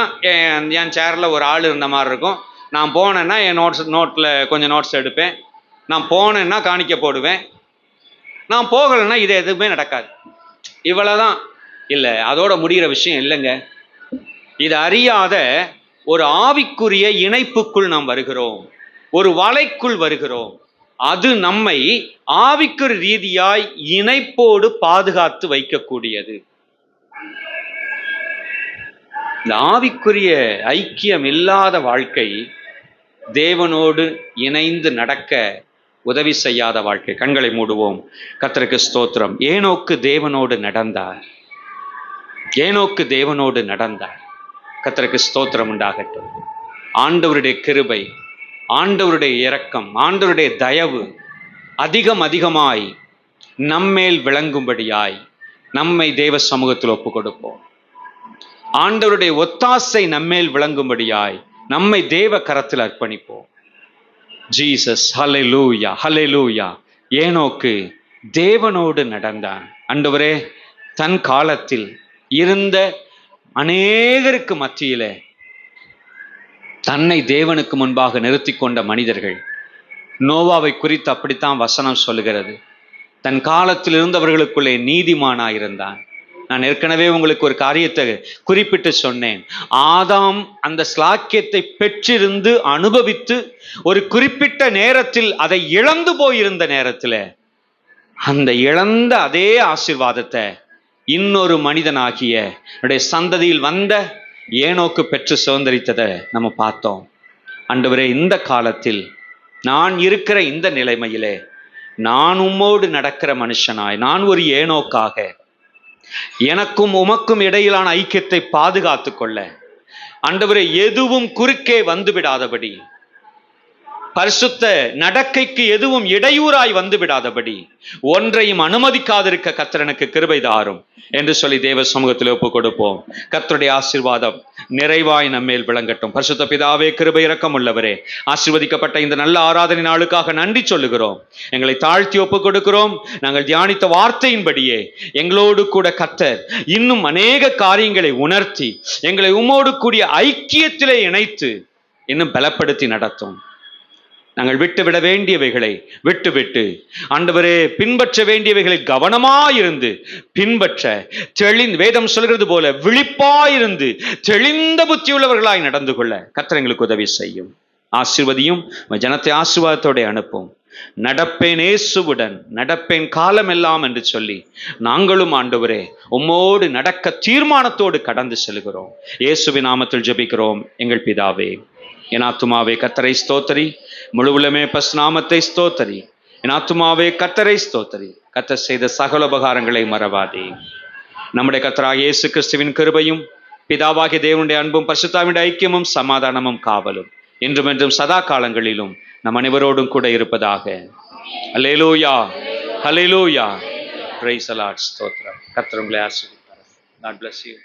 என் சேர்ல ஒரு ஆள் இருந்த மாதிரி இருக்கும், நான் போனேன்னா என் நோட்டில் கொஞ்சம் நோட்ஸ் எடுப்பேன், நான் போனேன்னா காணிக்க போடுவேன், நான் போகலைன்னா இது எதுவுமே நடக்காது. இவ்வளவுதான். இல்லை, அதோட முடிகிற விஷயம் இல்லைங்க. இது அறியாத ஒரு ஆவிக்குரிய இணைப்புக்குள் நாம் வருகிறோம், ஒரு வலைக்குள் வருகிறோம். அது நம்மை ஆவிக்குரிய ரீதியாய் இணைப்போடு பாதுகாத்து வைக்கக்கூடியது. இந்த ஆவிக்குரிய ஐக்கியம் இல்லாத வாழ்க்கை தேவனோடு இணைந்து நடக்க உதவி செய்யாத வாழ்க்கை. கண்களை மூடுவோம். கர்த்தருக்கு ஸ்தோத்திரம். ஏனோக்கு தேவனோடு நடந்தார். ஏனோக்கு தேவனோடு நடந்தார். கர்த்தருக்கு ஸ்தோத்திரம் உண்டாகட்டும். ஆண்டவருடைய கிருபை, ஆண்டவருடைய இரக்கம், ஆண்டவருடைய தயவு அதிகமாய் நம்மேல் விளங்கும்படியாய் நம்மை தேவ சமூகத்தில் ஒப்பு கொடுப்போம். ஆண்டவருடைய ஒத்தாசை நம்மேல் விளங்கும்படியாய் நம்மை தேவ கரத்தில் அர்ப்பணிப்போம். ஜீசஸ், ஹல்லேலூயா, ஹல்லேலூயா. ஏனோக்கு தேவனோடு நடந்தான். ஆண்டவரே, தன் காலத்தில் இருந்த அநேகருக்கு மத்தியிலே தன்னை தேவனுக்கு முன்பாக நிறுத்தி கொண்ட மனிதர்கள். நோவாவை குறித்து அப்படித்தான் வசனம் சொல்லுகிறது. தன் காலத்தில் இருந்தவர்களுக்குள்ளே நீதிமானாயிருந்தான். நான் ஏற்கனவே உங்களுக்கு ஒரு காரியத்தை குறிப்பிட்டு சொன்னேன். ஆதாம் அந்த ஸ்லாக்கியத்தை பெற்றிருந்து அனுபவித்து ஒரு குறிப்பிட்ட நேரத்தில் அதை இழந்து போயிருந்த நேரத்தில் அந்த இழந்த அதே ஆசீர்வாதத்தை இன்னொரு மனிதனாகிய சந்ததியில் வந்த ஏனோக்கு பெற்று சுதந்திரித்ததை நம்ம பார்த்தோம். ஆண்டவரே, இந்த காலத்தில் நான் இருக்கிற இந்த நிலைமையிலே நான் உம்மோடு நடக்கிற மனுஷனாய், நான் ஒரு ஏனோக்காக எனக்கும் உமக்கும் இடையிலான ஐக்கியத்தை பாதுகாத்து கொள்ள ஆண்டவரே, எதுவும் குறுக்கே வந்து விடாதபடி, பரிசுத்த நடக்கைக்கு எதுவும் இடையூறாய் வந்து விடாதபடி ஒன்றையும் அனுமதிக்காதிருக்க கர்த்தர் எனக்கு கிருபை தாரும் என்று சொல்லி தேவ சமூகத்தில் ஒப்பு கொடுப்போம். கர்த்தருடைய ஆசீர்வாதம் நிறைவாய் நம்மேல் விளங்கட்டும். பரிசுத்த பிதாவே, கிருபை இரக்கம் உள்ளவரே, ஆசீர்வதிக்கப்பட்ட இந்த நல்ல ஆராதனை நாளுக்காக நன்றி சொல்லுகிறோம். எங்களை தாழ்த்தி ஒப்பு கொடுக்கிறோம். நாங்கள் தியானித்த வார்த்தையின்படியே எங்களோடு கூட கர்த்தர் இன்னும் அநேக காரியங்களை உணர்த்தி எங்களை உம்மோடு கூடிய ஐக்கியத்திலே இணைத்து இன்னும் பலப்படுத்தி நடத்தும். நாங்கள் விட்டுவிட வேண்டியவைகளை விட்டுவிட்டு ஆண்டவரே, பின்பற்ற வேண்டியவைகளை கவனமாயிருந்து பின்பற்ற வேதம் சொல்கிறது போல விழிப்பாயிருந்து தெளிந்த புத்தியுள்ளவர்களாய் நடந்து கொள்ள கர்த்தர் எங்களுக்கு உதவி செய்யும். ஆசீர்வதியும். ஜனத்தை ஆசீர்வாதத்தோட அனுப்பும். நடப்பேன் இயேசுவுடன், நடப்பேன் காலம் எல்லாம் என்று சொல்லி நாங்களும் ஆண்டவரே உம்மோடு நடக்க தீர்மானத்தோடு கடந்து செல்கிறோம். இயேசுவின் நாமத்தில் ஜெபிக்கிறோம் எங்கள் பிதாவே. என் ஆத்துமாவே கர்த்தரை ஸ்தோத்தரி, முழு உள்ளமே நாமத்தை ஸ்தோத்தரி. என் ஆத்துமாவே கர்த்தரை ஸ்தோத்தரி, கர்த்தர் செய்த சகல உபகாரங்களை மறவாதே. நம்முடைய கர்த்தராகிய இயேசு கிறிஸ்துவின் கிருபையும் பிதாவாகிய தேவனுடைய அன்பும் பரிசுத்தாவின் ஐக்கியமும் சமாதானமும் காவலும் என்றும் என்றும் சதா காலங்களிலும் நம் அனைவரோடும் கூட இருப்பதாக. Alleluia, hallelujah. Praise the Lord. ஸ்தோத்திரம். கர்த்தர் உங்களை ஆசீர்வதிப்பார். God bless you.